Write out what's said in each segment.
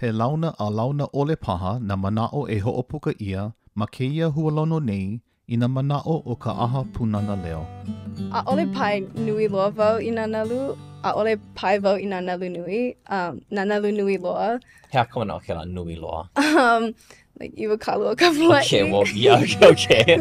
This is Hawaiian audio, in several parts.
He launa a launa ole paha na manaʻo e hoʻopuka ia ma kēia hualono nei I na manaʻo o ka ʻaha Pūnana Leo. ʻAʻole pai nui loa wau I nā nalu, ʻaʻole pai wau I nā nalu nui, nā nalu nui loa. He a kona o ke la nui loa? Like iwa kalu o ka pulai. Okay, well, yeah, okay.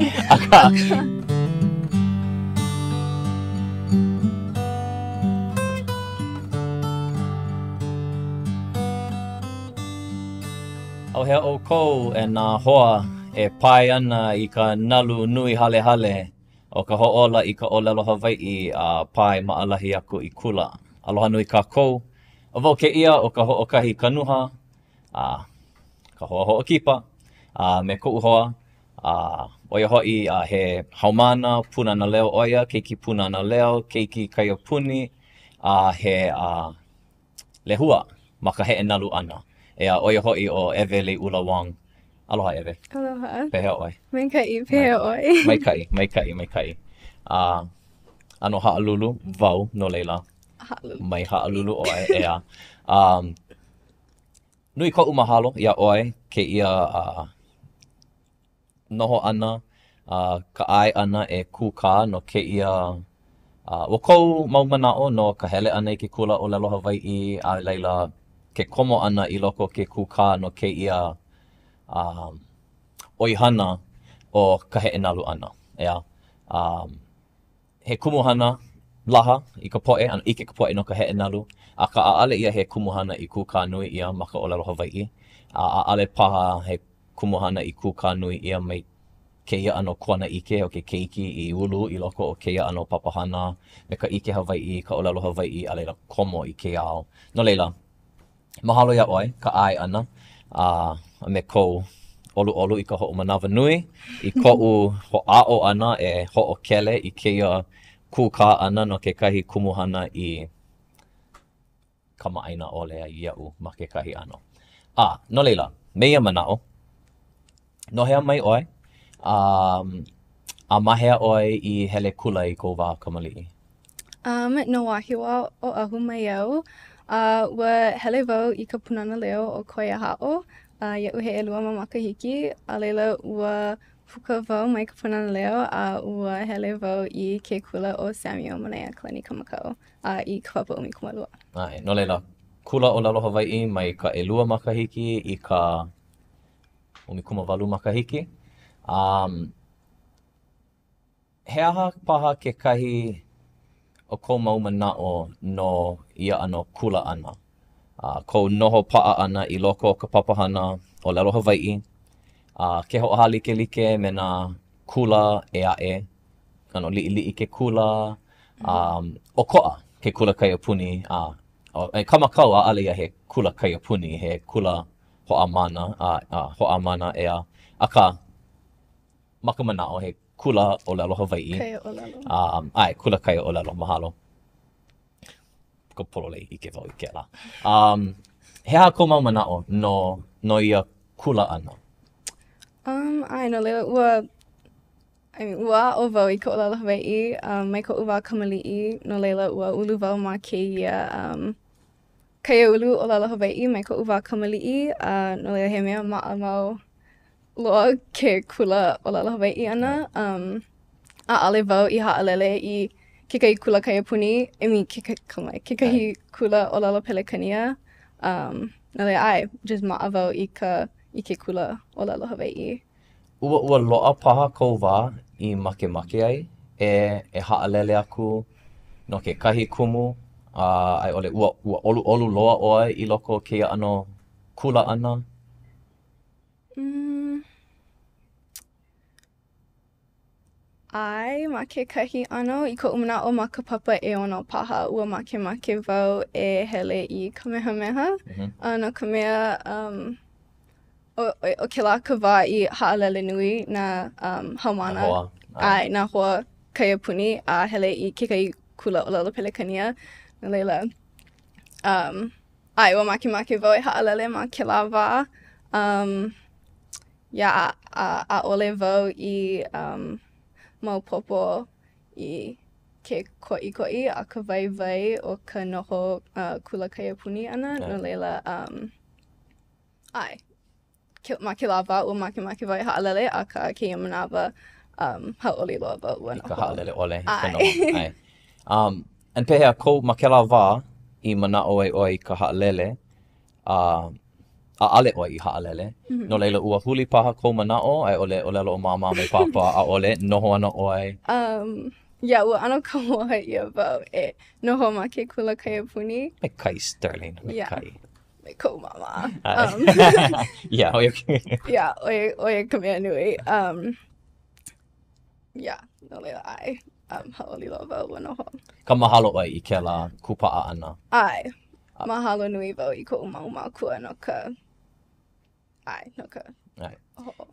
O hea o kou e nā hoa e pai ana I ka nalu nui hale hale o ka hoʻola I ka ʻōlelo Hawaiʻi a pai maʻalahi aku I kula. Aloha nui kākou. O wau kēia o ka hoʻokahi kanuha, ka hoa hoʻokipa, me koʻu hoa. Oia hoʻi he haumana Pūnana Leo oia, keiki Pūnana Leo, keiki kaia puni, he lehua ma ka heʻe nalu ʻana. Oia hoʻi o Ēweleiʻula Wong. Aloha Ewe. Aloha. Pehea oi. Maikaʻi, pehea oi. Maikaʻi. Ano haʻalulu, wau, no leila. Haʻalulu. Mai haʻalulu oi, ea. Nui koʻu mahalo, ia oi, kēia noho ana, ka ʻae ana e kūkā no kēia o kou mau manaʻo no ka hele ana I ke kula ʻōlelo Hawaiʻi, a leila ke komo ana I loko ke kūkā no kēia oihana o ka heʻe nalu ana. Ea, he kumuhana laha I ka poʻe, ana ʻike ka poʻe no ka heʻe nalu, a ka ʻaʻale ia he kumuhana I kūkā nui ia ma ka ʻōlelo Hawaiʻi. ʻAʻale paha he kumuhana I kūkā nui ia mai kēia ano kona ʻike o ke keiki I ulu I loko o kēia ano papahana, me ka ʻike Hawaiʻi, ka ʻōlelo Hawaiʻi, a leila komo I ke ao. No leila, mahalo ia ʻoe, ka ʻae ana, me kou olu I ka hoʻomanawa nui, I koʻu hoʻaʻo ana e hoʻokele I kēia kūkā ana no kekahi kumuhana I kamaʻaina ʻole ai iaʻu ma kekahi ano. No leila, meia manaʻo, nohea mai ʻoe, a mahea ʻoe I hele kula I kou wā kamaliʻi? No wahiwa o ahu mai au. Ua hele wau I ka Pūnana Leo o koia haʻo. Iaʻu he ʻelua ma makahiki, a leila ua puka wau mai ka Pūnana Leo a ua hele wau I Ke Kula o Samuel Manea Kalani Kamakau I ka papa umi kumalua. Ai, no leila, kula ʻōlelo Hawaiʻi mai ka ʻelua makahiki I ka umi kumawalu makahiki. He aha paha kekahi o kou mau manaʻo no ia ano kula ana. Kou noho paʻa ana I loko o ka papahana ʻōlelo Hawaiʻi. Ke hoʻoha like me nā kula e aʻe. Kano liʻiliʻi ke kula. O koʻa ke kula kaia puni. Kamakau ʻaʻale ia he kula kaia puni, he kula hoʻamana ea. Aka, maka manaʻo he kula ʻōlelo Hawaiʻi. Kaia ʻōlelo. Ai, kula kaia ʻōlelo, mahalo. Ko pololei I ke wau I ke la. He aha ko mau manaʻo no ia kula ana? Ai, no leila, ua o wau I ka ʻōlelo Hawaiʻi, mai koʻu wā kamaliʻi, no leila ua ulu wau ma kēia ulu ʻōlelo Hawaiʻi mai koʻu wā kamaliʻi, no leila he mea maʻa mau loa ke kula ʻōlelo Hawaiʻi ana. ʻAʻale wau I haʻalele I kekahi kula kaia puni, kekahi kula ʻōlelo pelekania. No leila ai, just maʻa wau I ke kula ʻōlelo Hawaiʻi. Ua loa paha kou wā I makemake ai e haʻalele aku no ke kahi kumu. Ai ole ua olu loa ʻoe I loko o kēia ano kula ana. Ai, ma kekahi ano, I koʻu manaʻo ma ka papa e ono paha, ua makemake wau e hele I Kamehameha. No ka mea, o ke la ka wā I haʻalele nui nā haumana. Ai, nā hoa kaia puni a hele I kekahi kula ʻōlelo pelekania. No leila, ai, ua makemake wau e haʻalele ma ke la wā. Ia, ʻaʻole wau I maopopo I ke koʻikoʻi a ka waiwai o ka noho kula kaia puni ana. No leila, Ai. Ma ke lava ua make wai ha'alele a ka kēia manawa hauʻoli loa wau ua I noho. ka ha'alele ʻole. Ai. Ai. And pehea kou ma ke la wā I manaʻo ai ʻoe I ka ha'alele, ʻaʻale ʻoe I ha'alele. No leila ua huli paha kou manaʻo, ai ʻole ʻōlelo o māmā mai papa ʻaʻole, noho ana ʻoe. Ia, ua ano ka moa ia wau e noho ma ke kula kaya puni. Me kai Sterling, me kai. Me kou mama. Ia, oi Ia, oi ka mea nui. Ia, no leila ai. Hauʻoli loa wau ua noho. Ka mahalo ai I ke la kupaʻa ana. Ai. Mahalo nui wau I koʻu mau mākua no ka... Ai, no ka... Ai.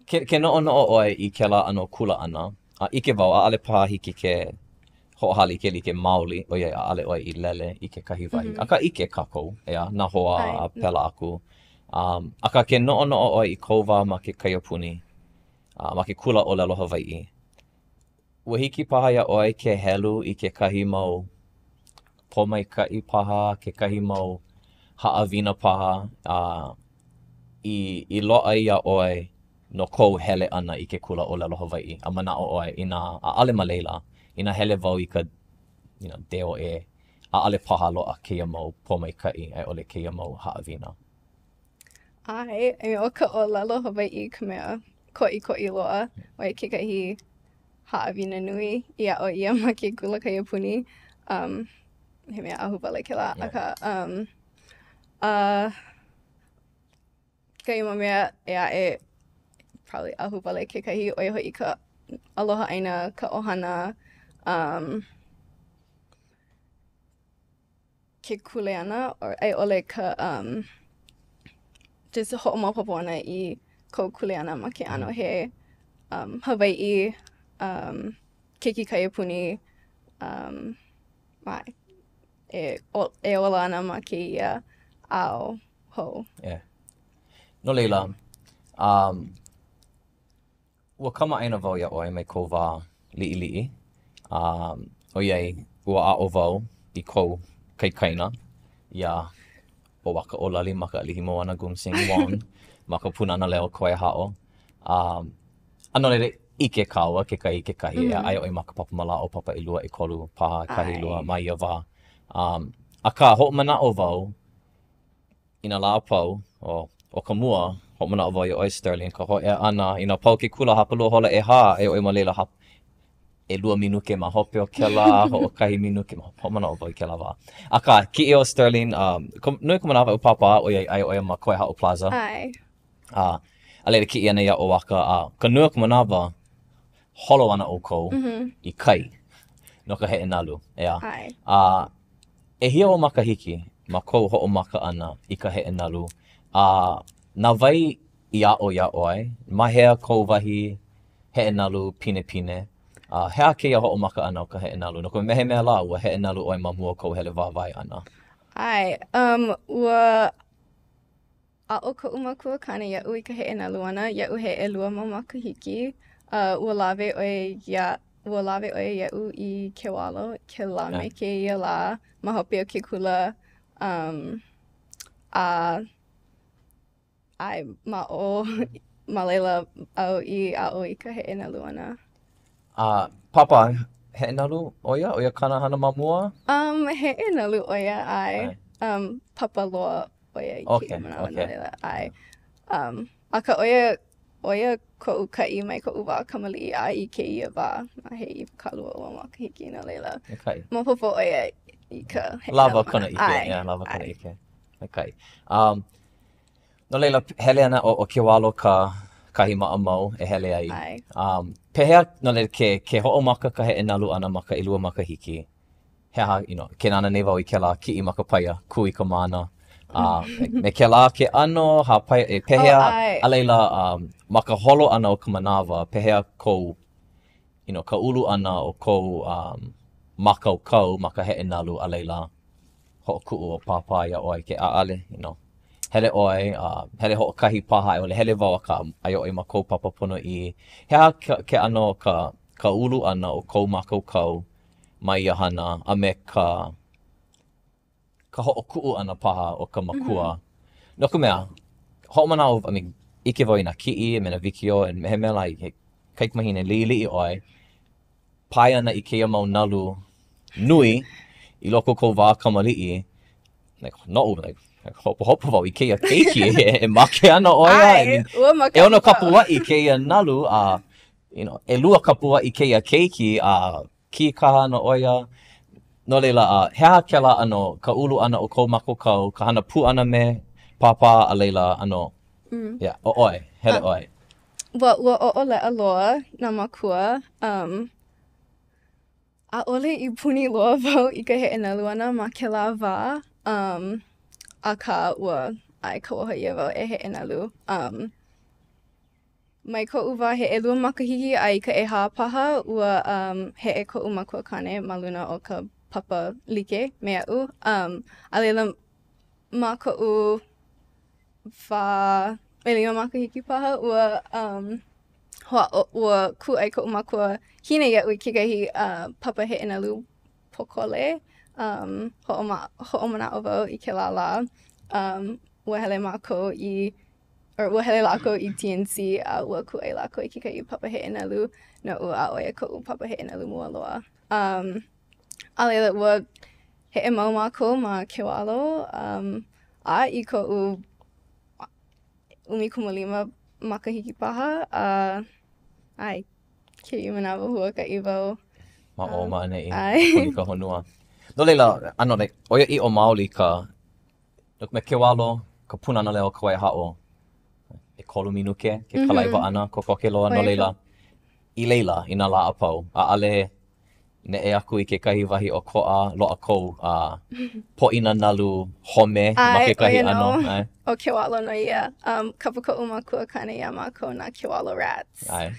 Ke noʻonoʻo ʻoe I ke la ano kula ana. Ike wau, ʻaʻale paha hiki ke hoʻohali ke like maoli, o iai ʻaʻale ʻoe I lele I ke kahi wahi. Aka ike kākou, ea, nā hoa a pela aku. Aka ke noʻonoʻo ʻoe I kou wā ma ke kaiapuni, ma ke kula ʻōlelo Hawaiʻi. Ua hiki paha ia ʻoe ke helu I ke kahi mau pomaikaʻi paha, ke kahi mau haʻawina paha, I loaʻa ia ʻoe no kou hele ana I ke kula ʻōlelo Hawaiʻi. A manaʻo ʻoe I nā ʻaʻale ma leila, I nā hele wau I ka deo e ʻaʻale paha loa keia mau pomaikaʻi, ai ʻole keia mau haʻawina. Ai, o ka ʻōlelo Hawaiʻi ka mea koʻikoʻi loa, wai kekahi haʻawina nui, ia o ia ma ke kula kaiapuni. He mea ahu wale ke la. Aka, kai ma mea ea e probably ahu wale kekahi o ia hoi ka aloha aina, ka ʻohana, ke kuleana, ai ʻole ka, just hoʻomaopopo ana I kou kuleana ma ke ano he Hawaiʻi, keiki kaiapuni, mai, e ola ana ma kēia ao hou. Yeah. No leila, ua kamaʻaina wau ia ʻoe mai kou wā liʻiliʻi. O iai, ua aʻo wau I kou kaikaina, ia o waka ʻōlali ma ka alihimo ana Gumsing Wong, ma ka Pūnana Leo koe haʻo. Ano leile, ike kāua, ke kahi, e ai oi ma ka papa malao, papa ʻelua, ʻekolu, paha, kahi lua, mai ia wā. Aka hoʻomanaʻo wau, I nā lā pau, o ka mua, hoʻomanaʻo wau I ʻoe Sterling, ka hoʻe ana, I nā pau ke kula hapalua hola ʻeha, e oi ma leila e lua minuke ma hope o ke la, hoʻokahi minuke, hoʻomanaʻo wau I ke la wā. Aka, ki o Sterling, nui ka manawa u papa, o iai ai oi ma Koe Hao Plaza. Ai. A leila ki ana ia o waka, ka nui ka manawa, holo ana o kou I kai no ka heʻe nalu, ea. E hia o makahiki ma kou hoʻomaka ana I ka heʻe nalu. Nā wai I aʻo ia ʻoe, mahea kou wahi heʻe nalu pine pine. Hea keia hoʻomaka ana o ka heʻe nalu. No ka mehemea la ua heʻe nalu ʻoe ma mua kou hele wāwae ana. Ai, ua aʻo koʻu makuahine iaʻu I ka heʻe nalu ana, iaʻu he ʻelua mau makahiki. Ua lawe ʻoe iaʻu I ke walo, ke la me kēia la, ma hope o ke kula. Ai, ma leila au I aʻo I ka heʻe nalu ana. Papa, heʻe nalu oia? Oia kanahana ma mua? Heʻe nalu oia, ai. Papa loa oia I ke manawa na leila, ai. Aka oia koʻu kaʻi mai koʻu wā kamaliʻi a I kēia wā, ma he I kalua ua makahiki na leila. Maopopo oia I ka heʻe nalu ana. Lava kona ike, yeah, lava kona ike. Okay. No leila, hele ana o ke walo ka kahi maʻamau e hele ai. Pehea, no leila, ke hoʻomaka ka heʻe nalu ana ma ka ʻelua makahiki. Heha, ke nana nei wau I ke la kiʻi ma ka paia, kui ka mana. Me ke la ke ano, pehea, a leila, ma ka holo ana o ka manawa, pehea kou, ka ulu ana o kou makaukau ma ka heʻe nalu a leila. Hoʻokuʻu o pāpā ia ʻoe ke ʻaʻale, hele ʻoe, hele hoʻokahi paha, hele wau a ka ai ʻoe ma kou papa pono I. Hea ke ano ka ulu ana o kou makaukau mai ia hana, a me ka hoʻokuʻu ana paha o ka makua. No ka mea, hoʻomanaʻo, I mean, ike wau I nā kiʻi, me nā wikio, and he mea lai, he kaikamahine liʻiliʻi ʻoe, pai ana I kēia mau nalu nui, I loko kou wā kamaliʻi, like, noʻu, like, hopo wau I kēia keiki, e make ana ʻoe, I mean, e ono kapua I kēia nalu, you know, e lua kapua I kēia keiki, ki kaha ana ʻoia, no leila, he aha kela ano, ka ulu ana o kou Makuahine, ka hana pūʻana me, papa a leila ano, yeah, o ʻoe, hele ʻoe. Ua hoʻoleʻa loa nā makua, ʻaʻole I puni loa wau I ka heʻe nalu ana ma kēlā wā, akā ua ai kauahaia wau e heʻe nalu. Mai koʻu wā he ʻelua makahiki ai ka ʻeha paha, ua heʻe koʻu Makuahine ma luna o ka papa like me aʻu. A leila ma koʻu wā ʻelima makahiki paha, ua kū ai koʻu Makuahine iaʻu I kekahi papa heʻe nalu pokole, hoʻomanaʻo wau I kēlā lā. Ua hele mākou ua hele lākou I TNC, ua kū ai lākou I kekahi papa heʻe nalu, no ua ʻoia koʻu papa heʻe nalu mua loa. A leila ua heʻe mau mākou ma ke walo, I koʻu 15 makahiki paha, ai, keia manawa huakaʻi wau. Ma'o ma'anei, koni ka honua. No leila, ano, like, oia I o maoli ka, me ke walo, ka Pūnana Leo ka waihaʻo, e kolu minuke, ke kalaiwa ana, ko koke loa, no leila, I leila, I nā lā apau, ʻaʻale ne e aku I kekahi wahi o koʻa, loa kou, poʻina nalu home, ma kekahi ano. O ke walo no ia, kapa koʻu Makuahine ia mākou nā ke walo rats. Ai,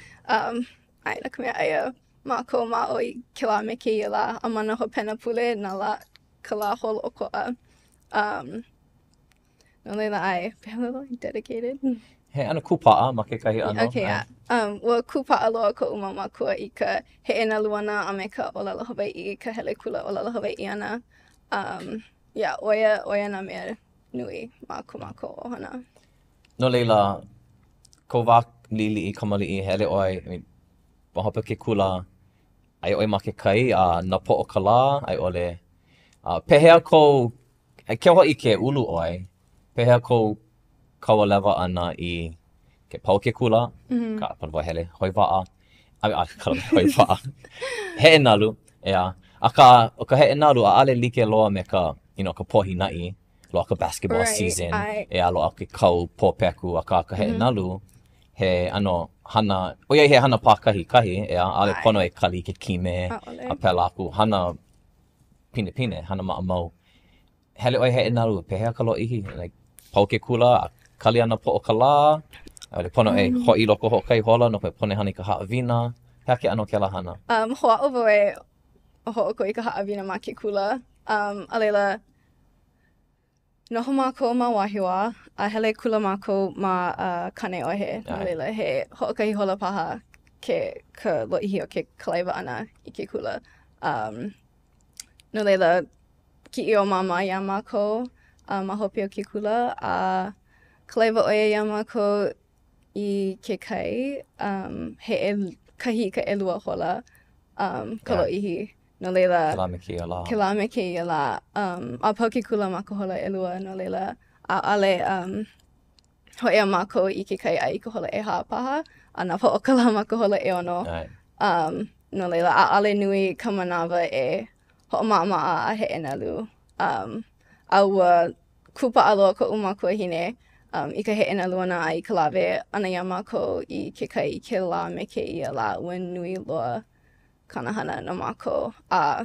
nā ka mea aia, mākou mā o I ke lā me kēia lā, a mana hopena pule nā lā, ka lā holo o koʻa. No leila ai, pēhelo I dedicated. He ana kūpaʻa ma kekahi ano. Okay, ua kūpaʻa loa koʻu mau makua I ka heʻe nalu ana a me ka ʻōlelo Hawaiʻi, ka ʻEweleiʻula ʻōlelo Hawaiʻi ana. Oia nā mea nui ma ko mākou ohana. No leila, ko wā liliʻi kamaliʻi hele ʻoe, I mean, mahope ke kula, ai ʻoe ma ke kai, nā po o ka lā, ai ʻole, pehea kou, ke hoa I ke ulu ʻoe, pehea kou kaualewa ana I ke pau ke kula, ka panwa hele, hoi wa'a, hoi wa'a, heʻe nalu, ea, o ka heʻe nalu, ʻaʻale like loa me ka, you know, ka pohinaʻi, loa ka basketball season, ea loa ke kau pōpeku, a ka heʻe nalu, he ano hana, oia he hana pākahi kahi, ea, ʻaʻale pono e kali ke kime, a pēlā aku, hana pine, hana maʻamau. Hele ʻoe heʻe nalu, pehea ka loa ihi, like, pau ke kula, kali ana po o ka lā, le pono e hoʻi loko hoʻokai hola, no koe pone hana I ka haʻawina, hea ke ano ke la hana. Hoʻa'o wau e hoʻoko I ka haʻawina ma ke kula. A leila, noho mākou ma wahiwa, a hele kula mākou ma kane ohe. No leila, he hoʻokahi hola paha ka loʻihi o ke kalaiwa ana I ke kula. No leila, kiʻi o māma ia mākou, ma hope o ke kula, a kalaiwa oia ia mākou I ke kai, kahi ka ʻelua hola, ka loʻihi. No leila, ke lā me kēia lā, a pau ke kula ma ka hola ʻelua, no leila, ʻaʻale hoʻea mākou I ke kai ai ka hola ʻeha paha, a nā pau o ka lā ma ka hola ʻeono. No leila, ʻaʻale nui ka manawa e hoʻomaʻamaʻa a heʻe nalu. A ua kūpaʻa loa koʻu Makuahine, I ka heʻe nalu ana ai ka lawe ana ia mākou I ke kai I ke lā me kēia lā ua nui loa kanahana no mākou. A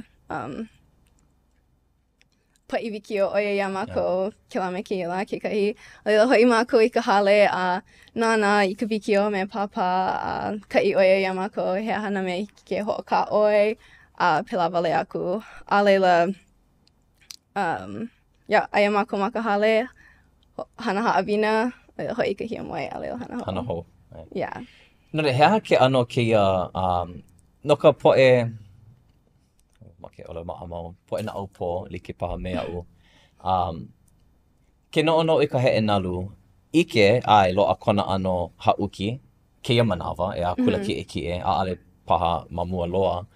paʻiwikio oia ia mākou ke lā me kēia lā kekahi. A leila hoʻi mākou I ka hale a nānā I ka wikio me papa, kaʻi oia ia mākou he hana me ke hoʻokā ʻoe a pēlā wale aku. A leila, aia mākou ma ka hale, hana haʻawina, hoʻi ka hia moe a leila hana ho. Hana ho. Yeah. No he aha ke ano keia, no ka poʻe, ma ke ola maʻamau, poʻe naʻau pō, like paha me aʻu. Ke noʻono I ka heʻe nalu, ike ai loa kona ano hauki, kēia manawa, kula kiʻe, ʻaʻale paha ma mua loa.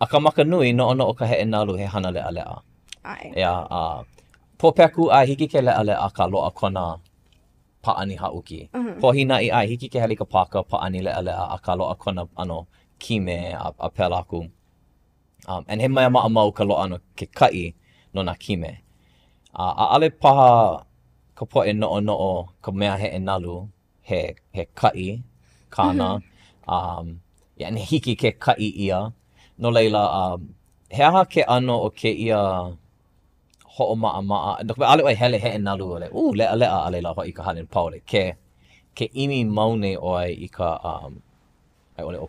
A ka maka nui no o ka heʻe nalu he hana leʻa. Pōpeku ai hiki ke leʻa ka loa kona paʻani hauki. Pohinaʻi ai hiki ke helika paka paʻani leʻa a ka loa kona ano kime a pēlā aku. And he mea maʻamau ka loa ano ke kaʻi no nā kime. ʻAʻale paha ka poʻe noʻo ka mea heʻe nalu he kaʻi, kāna. And hiki ke kaʻi ia. No leila, he aha ke ano o kēia hoʻomaʻamaʻa. ʻAʻale ʻoe hele heʻe nalu ole. Leʻa a leila hoi ka hale paole. Ke imi maune ʻoe i ka ai o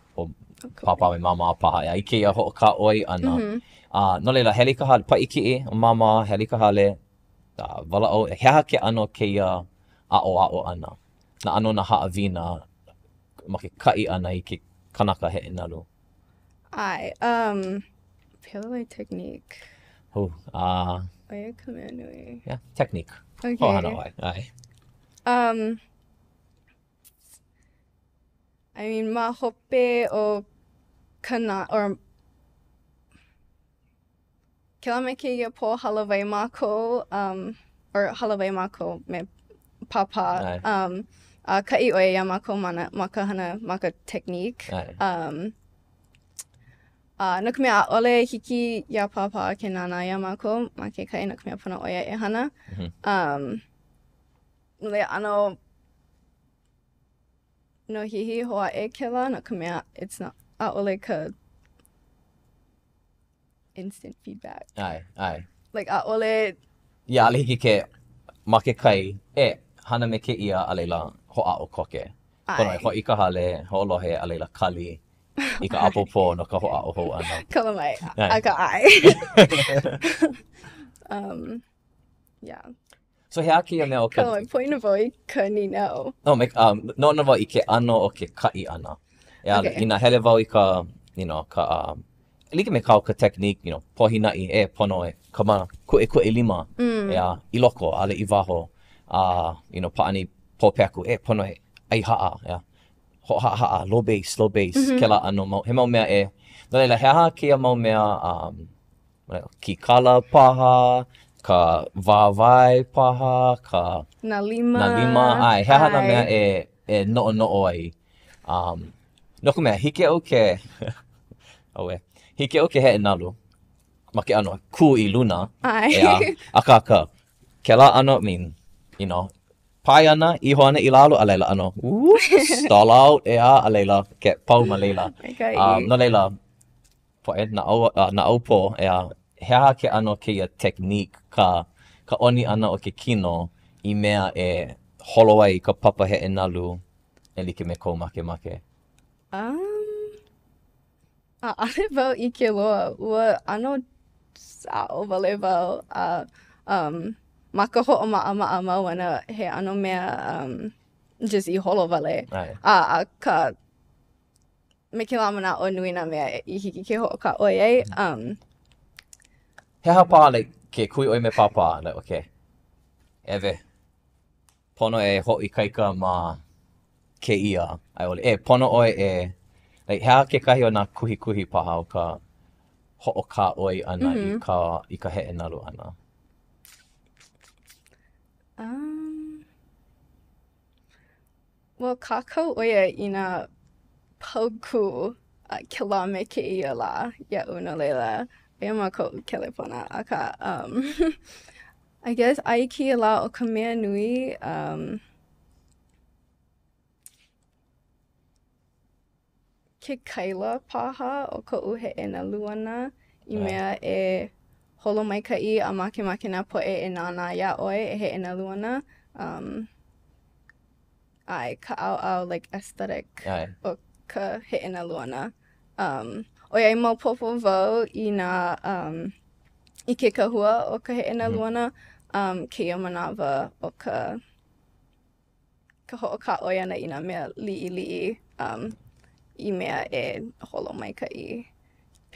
papa me mama paha i kēia hoʻokāʻoi ana. No leila hele ka hale paikiʻi mama hele ka hale walaʻau he aha ke ano kēia aʻo ana. Na ano na haʻawina ma ke kaʻi ana i ke kānaka heʻe nalu. Pēlelai technique. Oia ka mea nui. Yeah, technique. Okay. Hoʻohana ʻoe. I mean, ma hope o kana, or kela me kēia pō halawai mākou, or halawai mākou me papa, kaʻi ʻoe ia mākou maka hana maka technique. No ka mea ʻaʻole hiki ia papa ke nana ia mākou ma ke kai no ka mea puna ʻoia e hana. Le ano no hihi hoa e kela no ka mea it's not ʻaʻole ka instant feedback. Like ʻaʻole Ia ale hiki ke ma ke kai hana me ke ia a leila hoʻaʻo koke. Kono ho i ka hale hoʻolohe a leila kali. I ka apopo no ka hoʻaʻo hou ana. Kala mai, a ka ai. Yeah. So he aki a mea o ka... Kala mai, poina voi ka ninau. No, no na wau I ke ano o ke kaʻi ana. Ina hele wau I ka, ka... like me kau ka technique, pohinaʻi pono ka mana kuʻikoʻi lima. I loko, ale I waho. Paʻani pōpeku, pono ai haa, hoʻaha, low bass, kela ano, he mau mea no leila, he aha kia mau mea, ki kala paha, ka wāwai paha, ka... Na lima. Ai, he aha na mea noʻo ai. No ka mea, hike o ke... hike o ke heʻe nalu, ma ke ano, kū I luna. Ai. Aka, kela ano, pai ana, iho ana I lalo, a leila ano, stall out, a leila, ke pau ma leila. No leila, poe, na au po, he aha ke ano kēia technique, ka oni ana o ke kino, I mea holo ai ka papa heʻe nalu, like me kou make. Ale wau I ke loa, ua ano sao wale wau, ma ka hoʻomaʻamaʻa mau ana he ano mea just I holo wale. Ka me ke la manaʻo nui nā mea I hiki ke hoʻokāʻoi ai. He aha paha like, ke kui oi me papa, like, okay. Ewe, pono hoʻikaika ma kēia. Ai ole, pono oi like, he aha ke kahi o nā kuhi paha o ka hoʻokāʻoi ana I ka heʻe nalu ana. Well, kākau oia I nā pauku ke la me kēia la iaʻu no leila. Ea mākou kelepona. Aka, I guess ai kia la o ka mea nui, ke kaila paha o koʻu heʻe nalu ana I mea holo maikaʻi a makemake nā poʻe nana ia ʻoe heʻe nalu ana. Ai, ka ʻaoʻao like aesthetic o ka heʻe nalu ana. Oi ai maopopo wau I nā I ke kahua o ka heʻe nalu ana, kēia manawa o ka hoʻokāʻoi ana I nā mea liʻiliʻi I mea holo maikaʻi.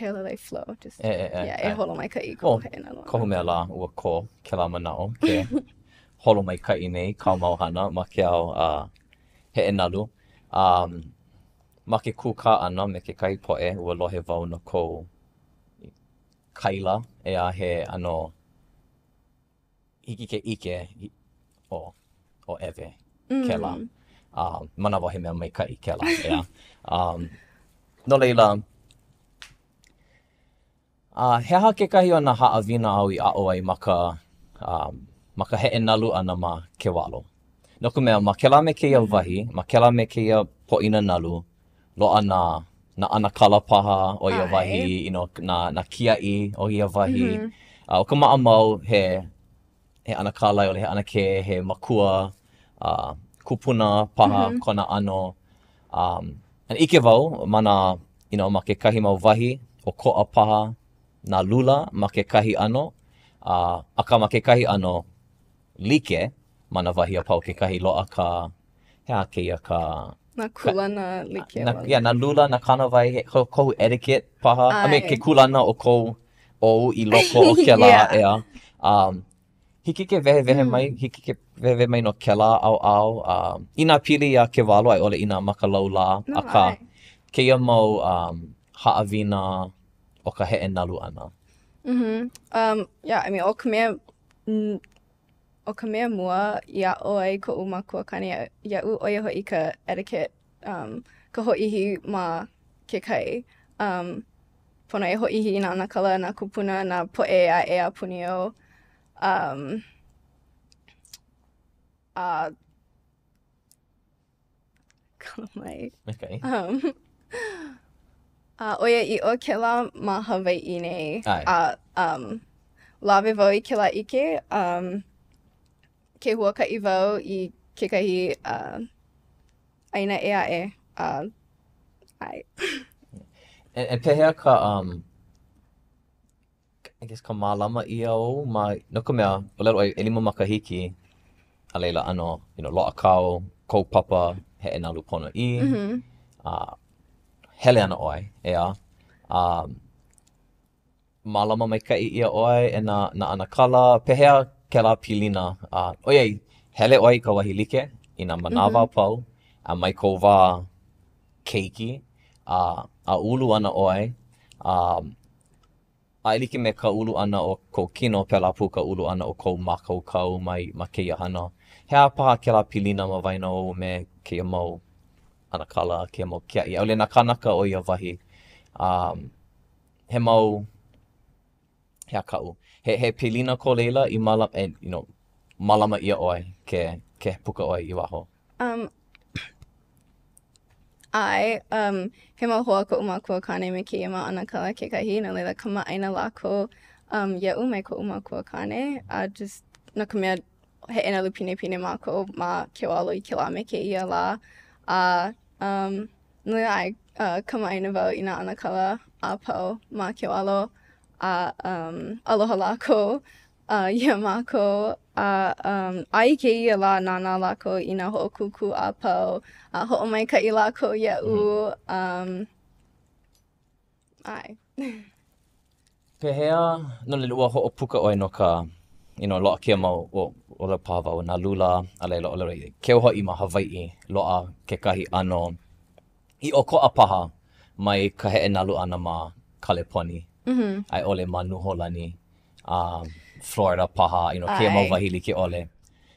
Pēlelai flow, just holo maikaʻi ko heʻe nalu ana. Kohu mea la ua ko ke la manaʻo, holo maikaʻi nei, kau mau hana ma ke au heʻe nalu. Ma ke kūkā ʻana me kekahi poʻe ua lohe wau no kou kaila he ano hiki ke ʻike o ʻewe kēla. Manawa he mea maikaʻi kēla, no leila, he aha kekahi o nā haʻawina au I aʻo ai ma ka heʻe nalu ʻana ma ke walo. No ka mea, ma kēlā me kēia wahi, ma kēlā me kēia poʻina nalu, loaʻa na ʻana kala paha o ia wahi, na kiaʻi o ia wahi. O ka maʻamau he ʻana kala o he ʻana ke, he makua, kupuna paha kona ʻano. An ʻike wau ma ma kekahi mau wahi o koʻa paha nā lula ma kekahi ʻano. Aka ma kekahi ʻano like ma nā wahi a pau kekahi loaʻa ka, he a kēia ka... Nā kuleana like. Nā lula, nā kānawai, kohu etiquette paha. I mean, ke kuleana o kou o I loko o kēlā hiki ke wehe wehe mai no kēlā au. I nā pili a ke walo ai ole I nā makalau lā. Aka keia mau haʻawina o ka heʻe nalu ʻana. I mean, o ka mea mua ia o ai koʻu makuahine iaʻu o ia hoʻi ka etiquette ka hoʻihi ma ke kai. Pono e hoʻihi I nā ʻana kala, nā kupuna, nā poʻe a punio. Kala mai. Okay. Oia I o kēlā ma Hawaiʻi nei. Lawe wau I kēlā ʻike. Ke huakaʻi wau I kekahi ʻaina ʻē aʻe. E pehea ka, I guess ka mālama ia o, no ka mea, ʻŌlelo ai 5 makahiki, a leila ano, loaʻa kau, kou papa, heʻe nalu pono I, hele ana ʻoe, mālama maikaʻi ia ʻoe, e nā ʻana kala, pehea kēlā pilina, oiai, hele ʻoe I ka wahi like, I nā manawa pau, a mai kou wā keiki, a ulu ana ʻoe, a like me ka ulu ana o kou kino pēlā pu ka ulu ana o kou Makuahine mai ma kēia hana. Hea paha kēlā pilina ma waina o me kēia mau ana kala, kēia mau kiaʻi. Aule nā kānaka o ia wahi, he mau, hea kaʻu. He pilina ko leila I malama, malama ia ʻoe ke puka ʻoe I waho. He mau hoa koʻu makuahine me kēia mau ʻana kala kekahi, no leila kamaʻaina lākou iaʻu mai koʻu makuahine. Just no ka mea he nalu pine mākou ma ke walo I kēlā me kēia lā. No leila kamaʻaina wau I nā ʻana kala a pau ma ke walo. Aloha lākou, ia mākou. Ai kēia lā nānā lākou I nā hoʻokūkū a pau, hoʻomaikaʻi lākou iaʻu. Pehea, no le ua hoʻopuka ʻoe no ka, loaʻa kia mau o le paha wau, nā lula, a leila o le rei. Keu hoʻi ma Hawaiʻi, loaʻa kekahi ʻano I o koʻa paha mai ka heʻe nalu ʻana ma Kaleponi. Ai ole ma Nuholani, Florida paha, kēia mau wahi like ole.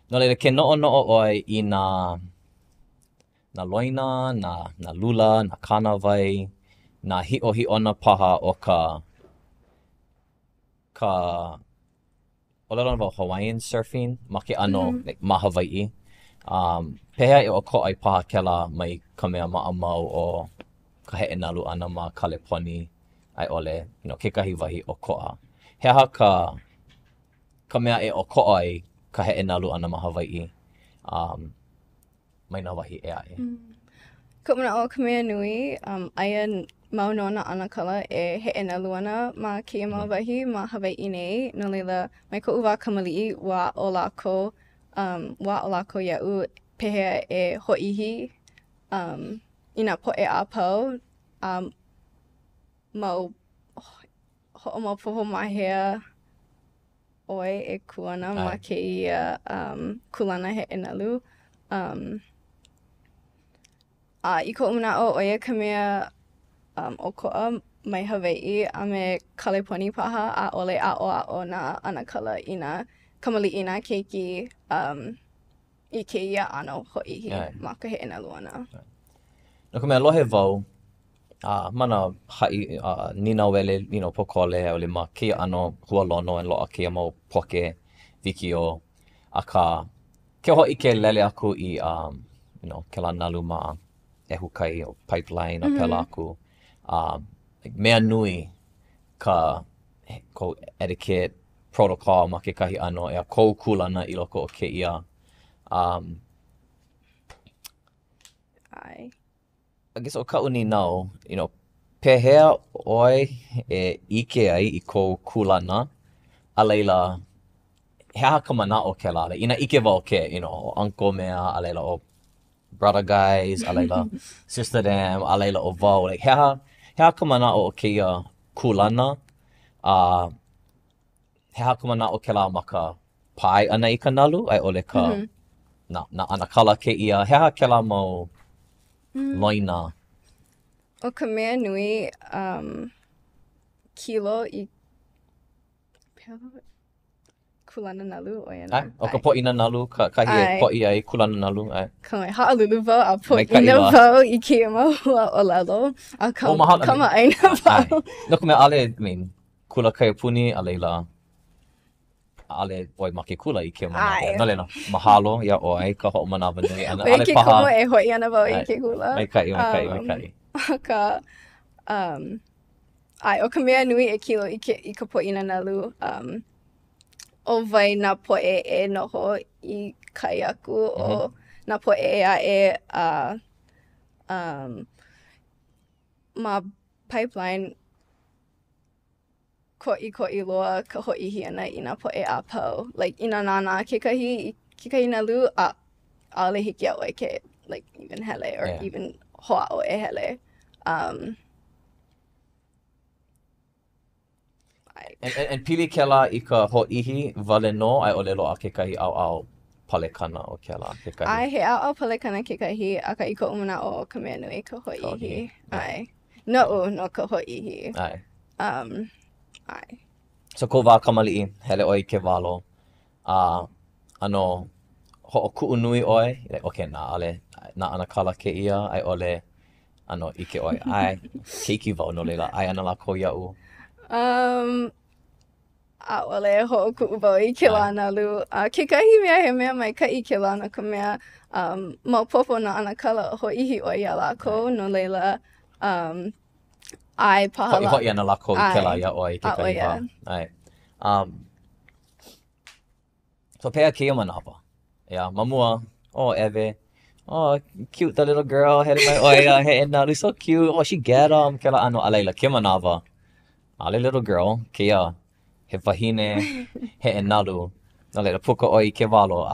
No leila ke noʻonoʻo ʻoe I nā loina, nā lula, nā kānawai, nā hiʻohiʻona paha o ka ʻŌlelo wau Hawaiian surfing ma ke ʻano ma Hawaiʻi. Pehea o ko ai paha kēlā mai ka mea maʻamau o ka heʻe nalu ʻana ma Kaleponi. Ai ole, kekahi wahi o koʻa. He aha ka mea e o koʻa ai ka heʻe nalu ʻana ma Hawaiʻi mai nā wahi e aʻe. Ko manaʻo ka mea nui, aia mau nona ʻana kala e heʻe nalu ana ma kēia mau wahi ma Hawaiʻi nei. No leila, mai koʻu wā kamaliʻi wā o lākou iaʻu pehea e hoʻihi I nā poʻe a pau. Mau hoʻomaopopo mahea ʻoe e kuana ma kēia kulana heʻe nalu. I koʻu manaʻo ʻoia ka mea ʻokoʻa mai Hawaiʻi a me kaleponi paha ʻaʻole aʻoaʻo nā ʻanakala i nā kamaliʻi nā keiki I kēia ʻano hoʻihi ma ka heʻe nalu ʻana. No ka mea lohe wau, mana haʻi nina wele, pokole, ole ma kēia ʻano hualono e loa kēia mau poke wikio. Aka ke hoʻi ke lele aku I kēlā nalu ma ehukai o pipeline a pela aku. Mea nui ko etiquette protocol ma kekahi ʻano e a kou kulana I loko o kēia. I guess o ka'u ni nau, pehea oi e ike ai I kou kulana, a leila, he aha ka manaʻo kēlā, ina ike wau ke, o uncle mea, a leila o brother guys, a leila sister them, a leila o wau, he aha ka manaʻo o kēia kulana, he aha ka manaʻo kēlā ma ka pai ana I ka nalu, ai ole ka na anakala kēia, he aha kēlā mau loina. O ka mea nui kilo I kulana nalu o ia nā. O ka poʻina nalu, kahi e poʻi ai kulana nalu. Ka mai haʻalulu wau a poʻina wau I kēia mau ʻŌlelo, a kamaʻaina wau. No ka mea ale, kula kai puni, a leila, ale oi ma ke kula I ke mana. No leila, mahalo ia oi, ka hoʻomanawa nui. Oi ke komo e hoi ana wau I ke kula. Mai kai. O ka mea nui e kilo I ka poʻina nalu, o wai nā poʻe e noho I kai aku, o nā poʻe e aʻe ma pipeline koʻikoʻi loa ka hoʻihi ana I nā poʻe a pau. Like, I nā nānā kekahi nalu, ʻaʻole hiki a ʻoe ke, like, even hele or even hoʻaʻo e hele. And pili kēlā I ka hoʻihi wale no, ai ʻōlelo a kekahi ʻaoʻao palekana o kēlā kekahi. Ai, he ʻaoʻao palekana kekahi, aka I koʻu manaʻo o ka mea nui ka hoʻihi. Ai. Noʻu no ka hoʻihi. Ai. Ai. So ko wā kamaliʻi, hele ʻoe I ke walo. Ano, hoʻokuʻu nui ʻoe, okay, nā anakala kēia, ai ʻole, ano, ike ʻoe, ai, keiki wau no leila, ai ana lākou iaʻu. ʻAʻole hoʻokuʻu wau I kēlā nalu. Kekahi mea he mea maikaʻi kēlā no ka mea maopopo nā anakala hoʻihi ʻoe ia lākou, no leila, ai paha la. Hoʻi ana lākou I kēlā ia ʻoe I kekahi wā. Ai. So pēa kēia manawa. Mamua, Ewe. Oh, cute the little girl. Hele mai ʻoe heʻe nalu, so cute. Oh, she get kēlā ano a leila, ke manawa. Ale little girl, kēia, he wahine, heʻe nalu. No leila, puka ʻoe I ke walo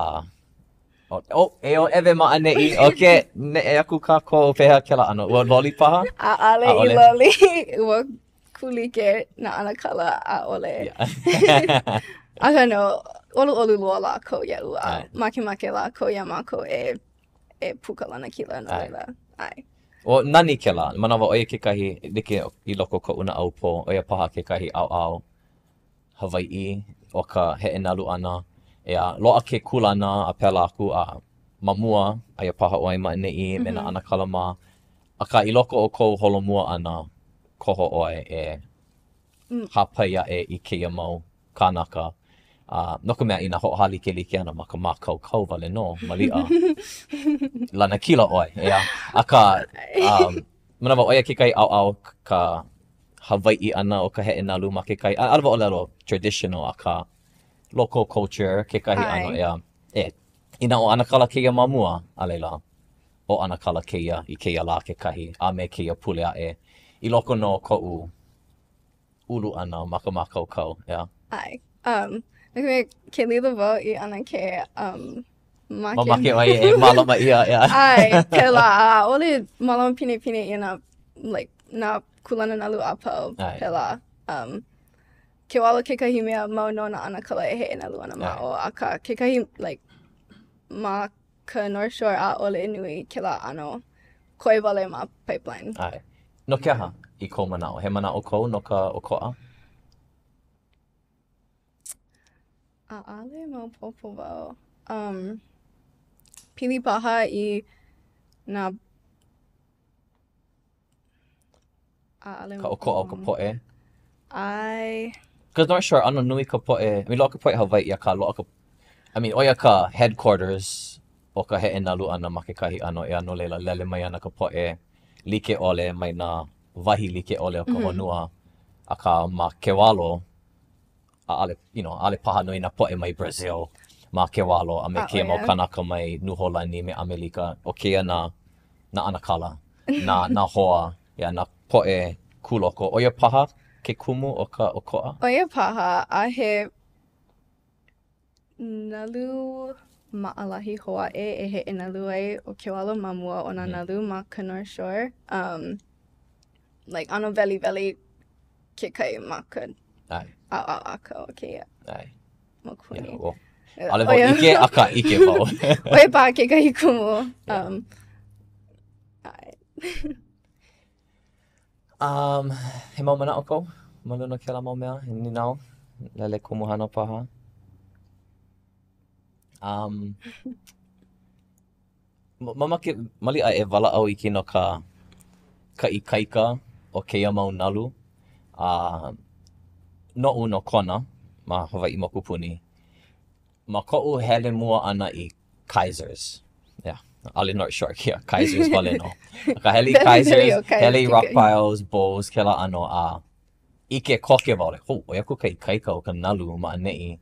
Ewe maʻaneʻi, okay, neʻe aku kākou pēha kēlā ano. Ua loli paha? ʻAʻale I loli, ua kulike nā anakala ʻaʻole. Aka no, ʻoluʻolu loa lākou iaʻu, makemake lākou ia mākou e pukalana kila no leila. Ai. O nani kēlā, manawa oia kekahi like I loko koʻu na aupo, oia paha kekahi ʻaoʻao Hawaiʻi o ka heʻe nalu ʻana. Loa ke kulana a pēlā aku a mamua, aia paha ʻoe maʻaneʻi me nā anakala mā. Aka I loko o kou holomua ʻana, koho ʻoe e hapai aʻe I kēia mau kānaka. No ka mea I nā hoʻoha like ana ma ka mākaukau wale no, maliʻa. Lana kila ʻoe, Aka, manawa oia kekahi ʻaoʻao ka Hawaiʻi ana o ka heʻe nalu ma kekahi, alawa ʻōlelo traditional a ka local culture kekahi ano Ina o anakala kēia mamua, a leila, o anakala kēia I kēia lā kekahi, a me kēia pule aʻe. I loko no koʻu ulu ana ma ka mākaukau, Ai. Ke lila wau I ana ke Mamake ʻoe e mālama ia, Ai, pēlā, ʻaʻole mālama pine I nā, like, nā kulana nalu a pau, pēlā. ke walo kekahi mea maunona ana kala e heʻe nalu ana mao. Aka kekahi, like, ma ka North Shore a ole nui ke la ano koi wale ma pipeline. Ai. No ke aha I kou manaʻo. He manaʻo kou no ka ʻokoʻa? ʻAʻale maopopo wau. Pili paha I nā ʻaʻale Ka ʻokoʻa o ka poʻe? Ai. Because North Shore, ano nui ka poʻe, I mean, loa ka poʻe Hawaiʻi a ka loa ka, I mean, oia ka headquarters o ka heʻe nalu ana ma kekahi ano e ano leila lele mai ana ka poʻe like ole mai nā wahi like ole o ka honua. A ka ma ke walo, ʻaʻale, you know, ʻaʻale paha nui nā poʻe mai Brazil, ma ke walo, a me kia mau kānaka mai Nuholani me Amerika, o kēia nā ana kala, nā hoa, nā poʻe kūloko. Oia paha ke kumu o ka ʻokoʻa? Oia paha a he nalu maʻalahi hoʻaʻe e heʻe nalu ai o ke walo ma mua o nā nalu ma ka North Shore. Like ano veli ke kai ma ka aka o keia. Ai. Makuahine. Ale wau ike a ka ike wau. Oia paha ke kai kumu. He mau manaʻo kou? Ma luna kēlā mau mea? He ninau? Lele kumuhana paha? Maliʻa e walaʻau I kino ka ikaika o kēia mau nalu. Noʻu no kona ma Hawaiʻi mokupuni. Ma koʻu hele mua ana I Kaisers. Ale North Shore kia, Kaisers wale no. Ka hele Kaisers, hele Rock Piles, Bowls, kēlā ano a ike koke wau le, oia ku ka ikaika o ka nalu ma aneʻi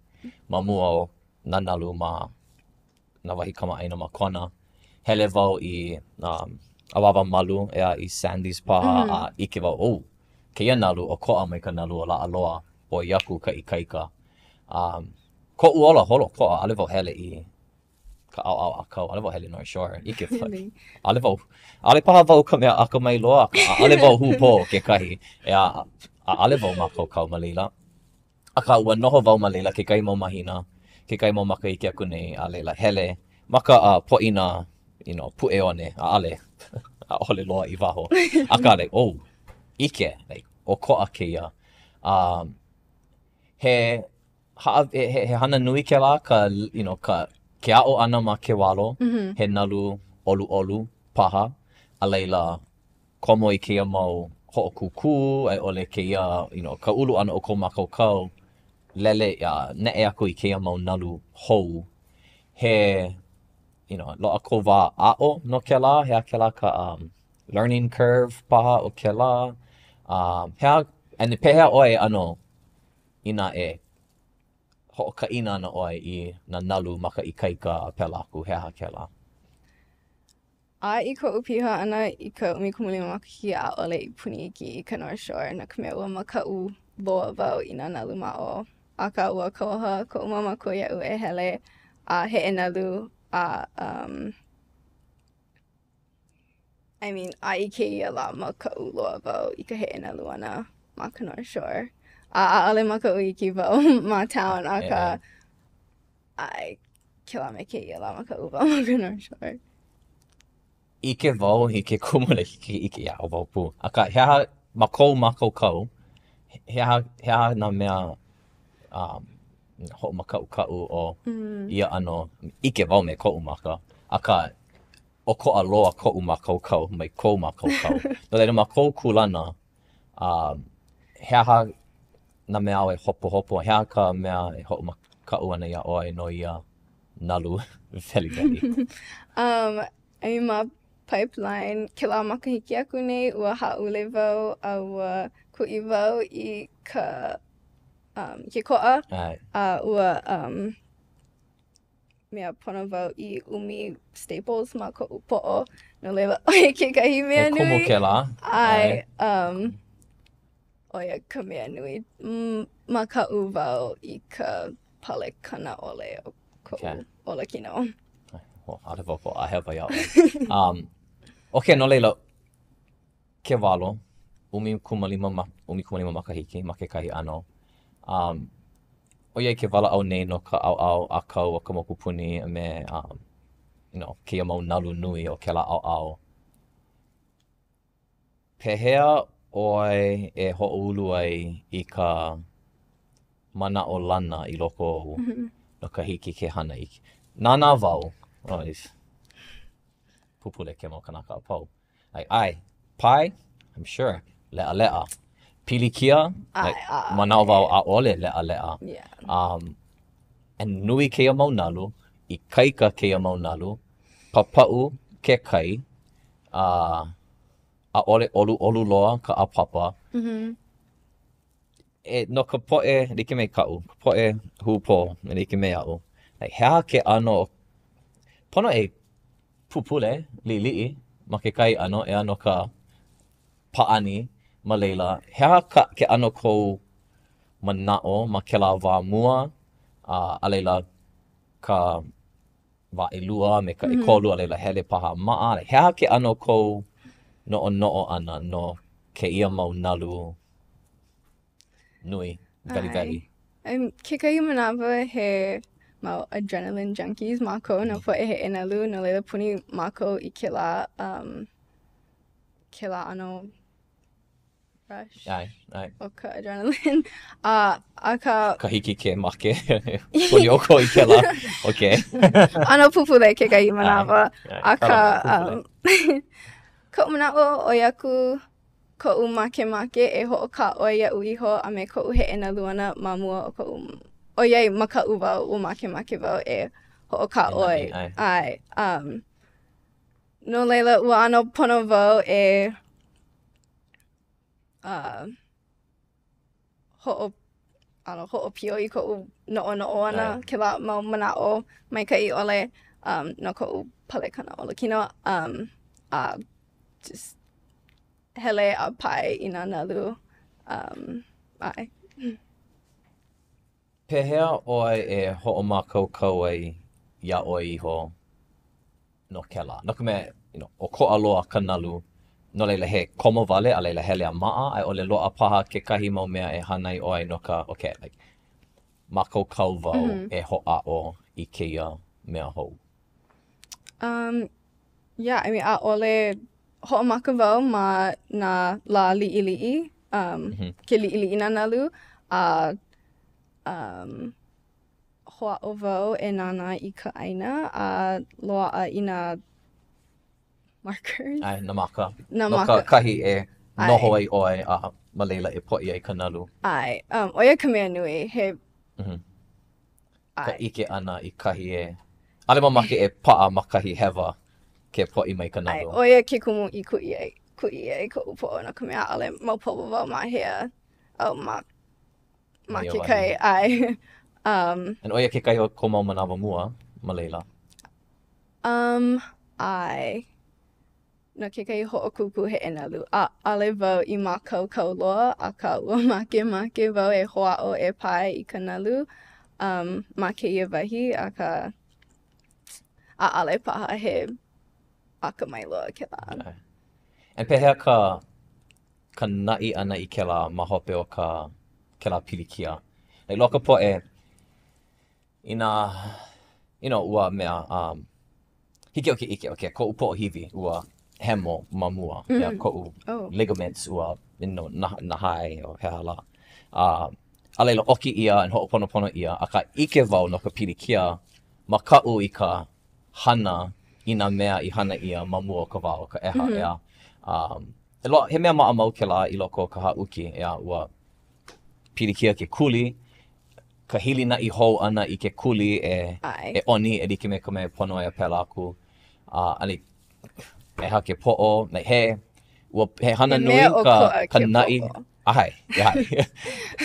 ma mua o nā nalu ma nā wahi kamaʻaina ma kona. Hele wau I awawa malu ea I Sandy's paha a ike wau, keia nalu o koʻa mai ka nalu o laʻaloa o iaku ka ikaika. Koʻu ola holo koʻa, ale wau hele I ka ʻaoʻao akau, ale wau hele North Shore, ike whai. Ale paha wau ka mea aka mai loa, ale wau hupo kekahi, ea ale wau mākaukau ma leila. Aka ua noho wau ma leila ke kai mau mahina, ke kai mau makaike aku nei a leila hele. Maka poʻina, you know, puʻeone, ale, a ole loa I waho. Aka like, ike, like, o koʻa keia. He hana nui ke la, you know, ke aʻo ana ma ke walo, he nalu olu paha, a leila komo I keia mau hoʻokūkū, ai ole keia, you know, ka ulu ana o kou makaukau, lele neʻe aku I keia mau nalu hou. He, you know, loa ko wā aʻo no ke la, hea ke la ka learning curve paha o ke la. And pehea ʻoe ano I nā e hoʻokaʻina ana ʻoe I nā nalu ma ka ikaika a pela aku, hea ke la. A I koʻu piha ana I ka ʻumikumulima makahiki a ole I puni iki I ka North Shore na ka mea ua makaʻu loa wau I nā nalu maʻo. A ka ua koha koʻu mama ko iaʻu e hele a heʻe nalu a I mean a I kēia la makaʻu loa wau I ka heʻe nalu ana ma ka North Shore. A ʻaʻale makaʻu iki wau ma town a ka ai ke la me kēia la makaʻu wau ma ka North Shore. Ike wau I ke kumule ike ia o wau pū. Aka hea ma kou makaukau, hea nā mea hoʻomakaukau o ia ano, ike wau me koʻu maka. Aka o koʻa loa koʻu makaukau mai kou makaukau. No leila ma kou kulana, hea nā mea o e hopo, hea ka mea e hoʻomakau ana ia ʻoe no ia nalu veli. I mean ma pipeline, ke la makahiki aku nei, ua haʻule wau, a ua kuʻi wau I ka ke koʻa, a ua mea pono wau I umi staples ma koʻu poʻo, no leila oia kekahi mea nui. Kumu ke la. Ai, oia ka mea nui, makaʻu wau I ka pale kana ʻole o koʻu ola kino. Ale wau ko a hewa iau. Okay, no leila, ke walo, umi kumalima makahiki, ma kekahi ano. Oiai ke walaʻau nei no ka ʻaoʻao a kau o ka mokupuni me keia mau nalu nui o kēlā ʻaoʻao. Pehea ʻoe e hoʻoulu ai i ka manaʻo lana i loko no ka hiki ke hana iki. Nānā wau. Pupule ke mau kānaka a pau. Pai, I'm sure. Leʻa. Pilikia, manaʻo wau ʻaʻole leʻa. And nui keia mau nalu, I kaika keia mau nalu, papaʻu ke kai, ʻaʻole ʻolu loa ka ʻapapa. No ka poʻe like me kaʻu, ka poʻe hupō me like me aʻu. Hea ke ʻano, pono e pupule liʻiliʻi ma ke kai ʻano e ano ka paʻani ma leila. Hea ke ʻano kou manaʻo ma kēlā wā mua, a leila ka wā ʻelua me ka ʻekolu, a leila hele paha maʻa. Hea ke ʻano kou noʻonoʻo ʻana no kēia mau nalu nui, veli. Kekahi manawa he mau adrenaline junkies mākou no poʻe he nalu no leila puni mākou I kēlā ʻano rush. O ka adrenaline. Ka hiki ke make. Puni oko I kēlā. Okay. Ano pupule kekahi manawa. Koʻu manaʻo oi aku koʻu make e hoʻokāʻo iaʻu iho a me koʻu heʻe nalu ana ma mua o koʻu ʻoiai makaʻu wau ua make wau e hoʻokāʻo ai. No leila ua ano pono wau e hoʻopio I koʻu noʻonoʻo ana kēlā mau manaʻo maikaʻi ʻole no koʻu palekana olakino just hele a pai I nā nalu. Pehea ʻoe e hoʻomākaukau ai ia ʻoe iho no kēlā. No ka mea, o koʻa loa ka nalu, no leila he komo wale, a leila hele a maʻa, ai ʻole loa paha kekahi mau mea e hanai ʻoe no ka, mākaukau wau e hoʻaʻo I kēia mea hou. Yeah, I mean, ʻaʻole hoʻomaka wau ma nā lā liʻiliʻi, ke liʻiliʻi nā nalu, hoʻaʻo wau e nānā I ka ʻaina, a loaʻa I nā markers. Nā maka. No ka kahi e noho ai ʻoe a ma leila e poʻi ai ka nalu. Oia ka mea nui, he... Ka ʻike ana I kahi e... Ale mamake e paʻa ma kahi hewa ke poʻi mai ka nalu. Oia ke kumu I kuʻi ai koʻu poʻo no ka mea ale maupapa wau ma hea au ma ke kai And oia ke kai o ko mau manawa mua ma leila. No ke kai hoʻokuku heʻe nalu. Ale wau I mākau loa a ka ua make wau e hoʻaʻo e pai I ka nalu ma kēia wahi a ka ale paha he akamai loa kēlā. And pehea ka naʻi ana I kēlā ma hope o kēlā pilikia. Loka poʻe I nā, ua mea, hiki o ke ike, koʻu poʻo hiwi ua hemo ma mua, koʻu ligaments ua, nahai o hea la. A leila oki ia and hoʻoponopono ia, a ka ike wau no ka pilikia, ma kaʻu I ka hana I nā mea I hana ia ma mua o ka wao, ka ʻeha ea. He mea maʻamau kēlā I loko o ka haʻuki, ea ua pilikia ke kuli, ka hili naʻi hou ana I ke kuli e oni e like me ka mea pono e pēlā aku. Ani, ʻeha ke poʻo, he hana nui ka naʻi, ʻahai.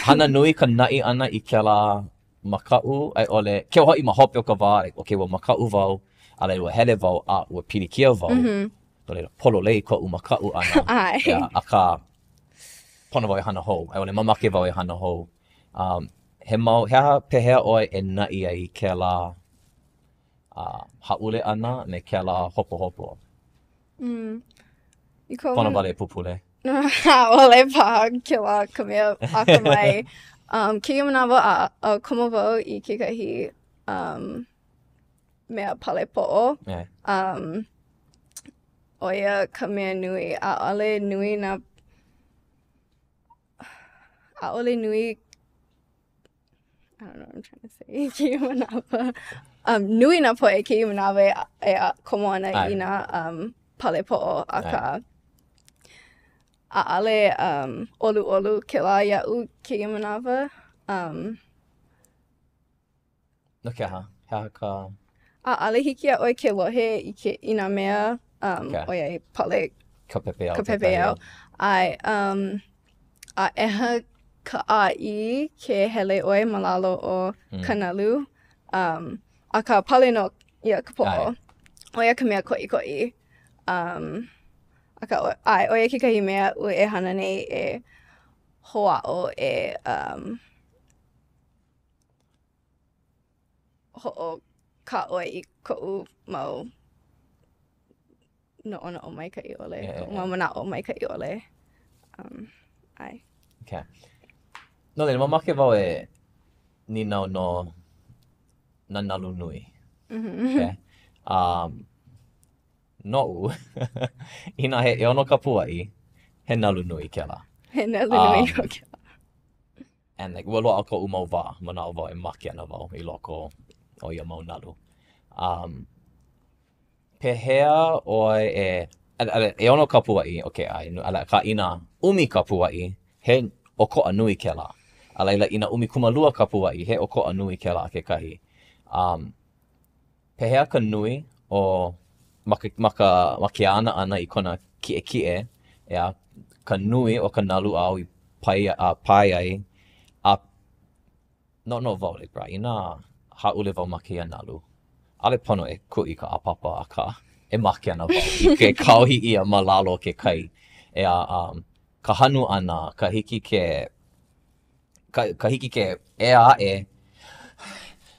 Hana nui ka naʻi ana I kēlā makaʻu, ai ʻole, ke o haʻi ma hope o ka wā, ua makaʻu wau, a leila ua hele wau, a ua pilikia wau. No leila polo lei koʻu makaʻu ana. A ka pono wau e hana hou, ai ʻole mamake wau e hana hou. Hea pehea ʻoe e naʻi ai kēlā haʻule ana me kēlā hopo. Pono wale e pupule. Ole paha kēlā ka mea akamai. Kēia manawa a komo wau I kekahi mea pale po'o. Oia ka mea nui, ʻaʻole nui na ʻaʻole nui I don't know what I'm trying to say. Kēia manawa. Nui nā poe kēia manawa e komo ana I nā pale po'o aka ʻaʻale ʻoluʻolu kēlā iaʻu kēia manawa. No ke aha? Hea ka... ʻaʻale hiki a ʻoe ke lohe I nā mea oia I pale Ka pepe au. ka pepe au. Ai, a eha ka ʻāʻi ke hele ʻoe ma lalo o ka nalu. A ka pale no ia ka poʻo. Oia ka mea koʻikoʻi. Oia kekahi mea ua e hana nei e hoʻaʻo e hoʻokaʻoe I koʻu mau noʻonoʻo maikaʻi ʻole. Koʻu mau manaʻo maikaʻi ʻole. Ai. Okay. No le, mamake wau e ninau no na nalu nui. Okay. Noʻu, ina he ʻeono ka puaʻi, he nalu nui kēlā. He nalu nui o kēlā. And like, ua loaʻa koʻu mau wā, manaʻo wau e make ana wau I loko o ia mau nalu. Pehea ʻoe e, ʻeono ka puaʻi, okay, ka ina umi ka puaʻi, he ʻokoʻa nui kēlā. A laila ina umi kumalua ka puaʻi, he ʻokoʻa nui kēlā kekahi. Pehea ka nui o ma ke ana ana I kona kiʻekiʻe, ea, ka nui o ka nalu au I pai ai, a no wau le bra, ina haʻule wau ma keia nalu. Ale pono e kuʻi ka ʻapapa a ka e make ana wau I ke kauhi ia ma lalo ke kai. Ea, ka hanu ana, ka hiki ke e a e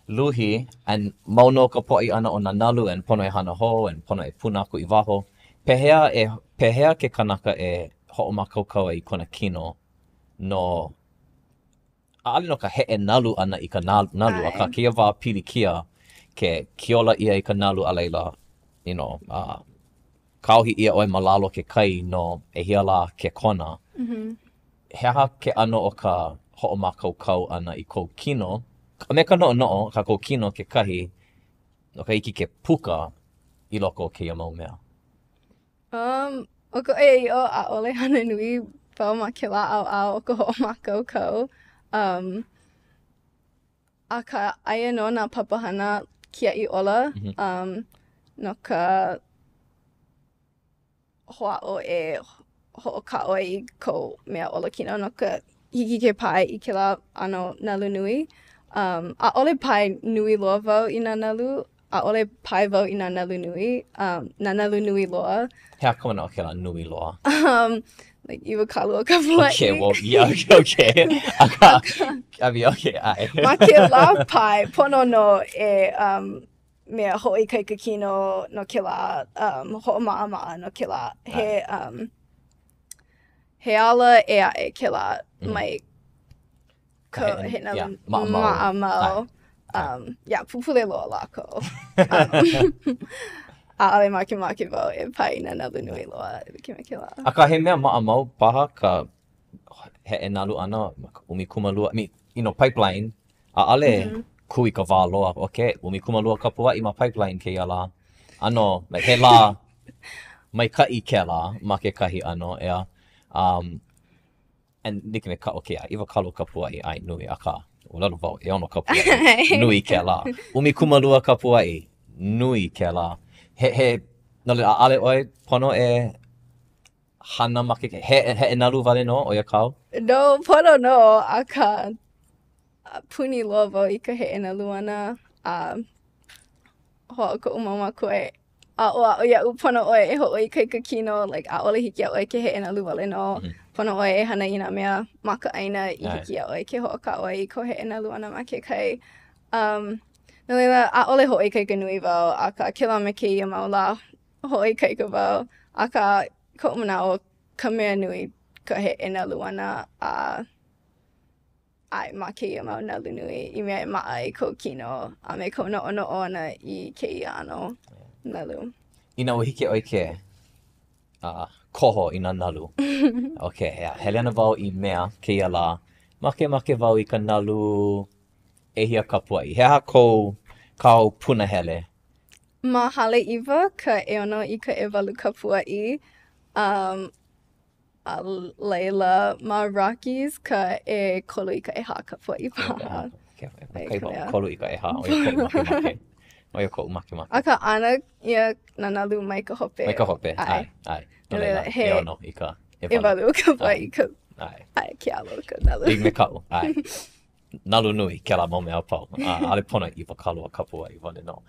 luhi, and mauno ka poʻi ana o na nalu, and pono e hana ho, and pono e punaku I waho. Pehea ke kānaka e hoʻomakaukau ai I kona kino no ʻaʻale no ka heʻe nalu ana I ka nalu, a ka keia wā pilikia ke kiola ia I ka nalu a laila, you know, kauhi ia ʻoe ma lalo ke kai no e hia la ke kona. Heha ke ano o ka hoʻomakaukau ana I kou kino, me ka noʻonoʻo, ka kou kino ke kahi, no ka iki ke puka I loko o keia mau mea. O ka e o ʻaʻole hana nui wau ma ke lā au o ka hoʻomakaukau. A ka aia no nā papahana kiaʻi ola, no ka hoʻaʻo e hoʻokaʻoe I kou mea ola kino, no ka hiki ke pai I kēlā ano nalu nui. ʻAʻole pai nui loa wau I nā nalu, ʻaʻole pai wau I nā nalu nui, nā nalu nui loa. Hea ka mana o kēlā nui loa? Like, iwa kalu o ka puaʻi. Okay, well, yeah, okay. Okay, ai. Ma ke lā pai, pono no e mea hoʻoikaika kino no ke lā hoʻomaʻamaʻa no ke lā. He ala e aʻe ke lā mai he nalu maʻamau. Pupule loa lākou. ʻAʻale make wau e pai nā nalu nui loa e me ke lā. A ka he mea maʻamau paha ka heʻe nalu ana, umi kumalua, pipeline, ʻaʻale kui ka wā loa, okay, umi kumalua ka puaʻi ma pipeline kēia lā. Ano, like, he lā mai kaʻi ke lā ma ke kahi ano, ea. And niki me ka o ke a, iwa kalo ka puaʻi ai nui a ka, ulalo wau, e ono ka puaʻi, nui ke lā. Umi kumalua ka puaʻi, nui ke lā. No le ʻaʻale ʻoe pono e hana ma ke heʻe nalu wale no o ia kau? No, pono no, a ka puni loa wau I ka heʻe nalu ana. Hoa o koʻu mau makua o iaʻu pono ʻoe e hoʻoikaika kino, like ʻaʻole hiki a ʻoe ke heʻe nalu wale no. Pono ʻoe e hana I nā mea Makuahine I hiki a ʻoe ke hoʻokaʻoe I ko heʻe nalu ana ma ke kai. No leila, ʻaʻole hoʻoikaika nui wau, a ka kēlā me kēia mau lā hoʻoikaika wau. A ka koʻu manaʻo ka mea nui ka heʻe nalu ana, ai ma kēia mau nalu nui I mea maa I kou kino a me kou no ana I kēia ano nalu. Ina ua hike oi ke koho I nā nalu. Hele ana wau I mea kēia la. Make wau I ka nalu ʻehia kapuaʻi. He aha kou kau punahele? Ma hale iwa ka ʻeono I ka ʻewalu kapuaʻi. A Leila ma Rockies ka kolu I ka ʻeha kapuaʻi paha. Kolu I ka ʻeha. Oia koʻu makemake. A ka ana ia nā nalu mai ka hope. Mai ka hope, ai. No leila, He ʻeono I ka ʻewalu kapuaʻi ka ke alo ka nalu. Lig me kau, ai. Nalu nui, ke la mau mea pau. Ale pona I wa kalua kapuaʻi, wale no.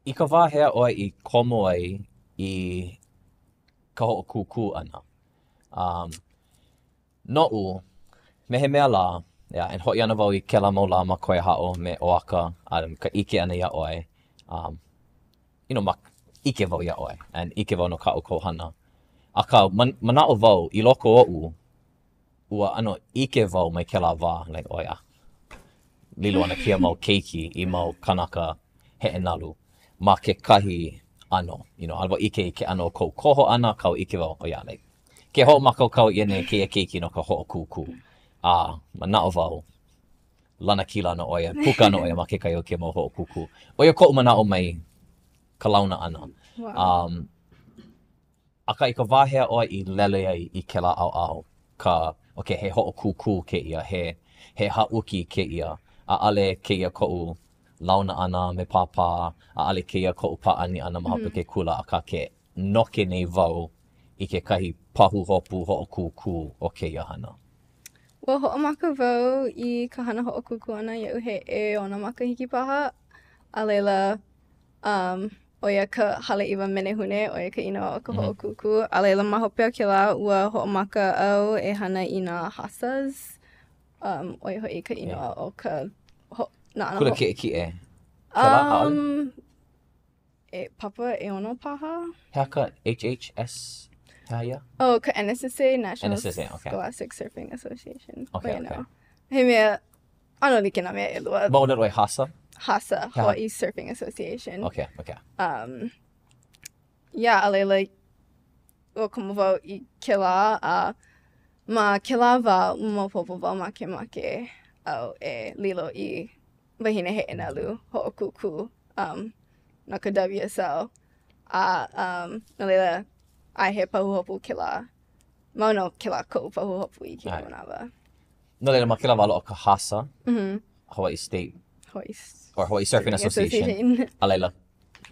I ka wā hea oi I komo ai I ka hoʻokūkū ana. Noʻu, me he mea la, and hoʻi ana wau I ke la mau la ma koe hao me oaka, ka ike ana ia oi. Ike wau ia oi, and ike wau no ka'u kohana. A ka manaʻo wau I loko oʻu, ua ano ike wau mai ke la wā, like oia. Lilo ana kia mau keiki I mau kānaka heʻe nalu. Ma ke kahi ano, alwa ike I ke ano kou koho ana, kau ike wau, oia, like. Ke hoʻomako kau I ne keia keiki no ka hoʻokūkū. Manaʻo wau, lana kila no oia, pukana oia ma ke kai o ke mau hoʻokūkū. Oia koʻu manaʻo mai ka launa ana. Wow. Aka I ka wāhea oi I lele ai I ke la au he hoʻokūkū kēia, he hauki kēia, ale kēia koʻu launa ana me pāpā, ale kēia koʻu pāani ana mahapu ke kula, aka ke noke nei wau I ke kahi pahu hopu hoʻokūkū o kēia hana. Ua hoʻomaka wau I ka hana hoʻokūkū ana ia'u he ona makahiki paha, a leila oia ka hale iwa menehune, oia ka ina o ka hoʻokūkū. A leila ma hope o ke la, ua hoʻomaka au e hana I nā hasas. Oia hoi ka ina o ka Kula ke kiʻe? Papa ono paha? Hea ka HHS? Hea? Oh, ka NSSA, National NSSA, okay. Scholastic Surfing Association. Okay. He mea, ano like na mea ʻelua. Maʻolelo e hasa? Hasa, Hawaiʻi Surfing Association. Okay. A leila, o komo wau I ke la, ma ke la wā, umapopo wau make au lilo I wahine heʻe nalu, hoʻokūkū, no ka WSL. No leila, ai he pahuhopu ke la, mau no ke la kou pahuhopu I ke manawa. No leila, ma ke la wā loʻo ka hasa, Hawaiʻi State, or Hawaiʻi Surfing Association. A leila,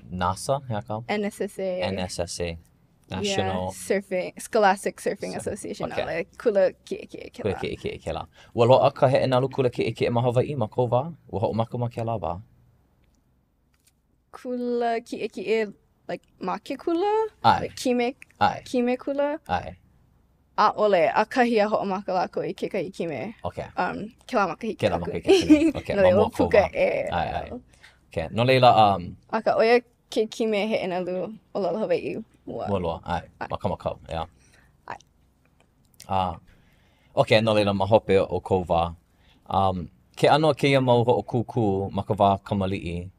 NASA, hea kau? NSSA, National Scholastic Surfing Association. Okay. Kula ke la. Kula ke la. Ua loa ka heʻe nalu kula ke ma Hawaiʻi ma kou wā? Ua hoʻomaka ma ke la wā? Kula ke like ma ke kula? Ai. Like kime kula? Ai. A ole, a kahi a hoʻomaka lako I ke kai kime. Okay. Ke la makahiki Ke la lako. makahiki. Okay. No leila, puka Ai. Okay. No leila, Aka oia ke kime heʻe nalu o lalo Hawaiʻi. Mualoa, ai. Ma Kamakau, Ai. Okay, no leila mahope o kou wā. Ke ano keia mau hoʻokūkū ma ka wā kamaliʻi.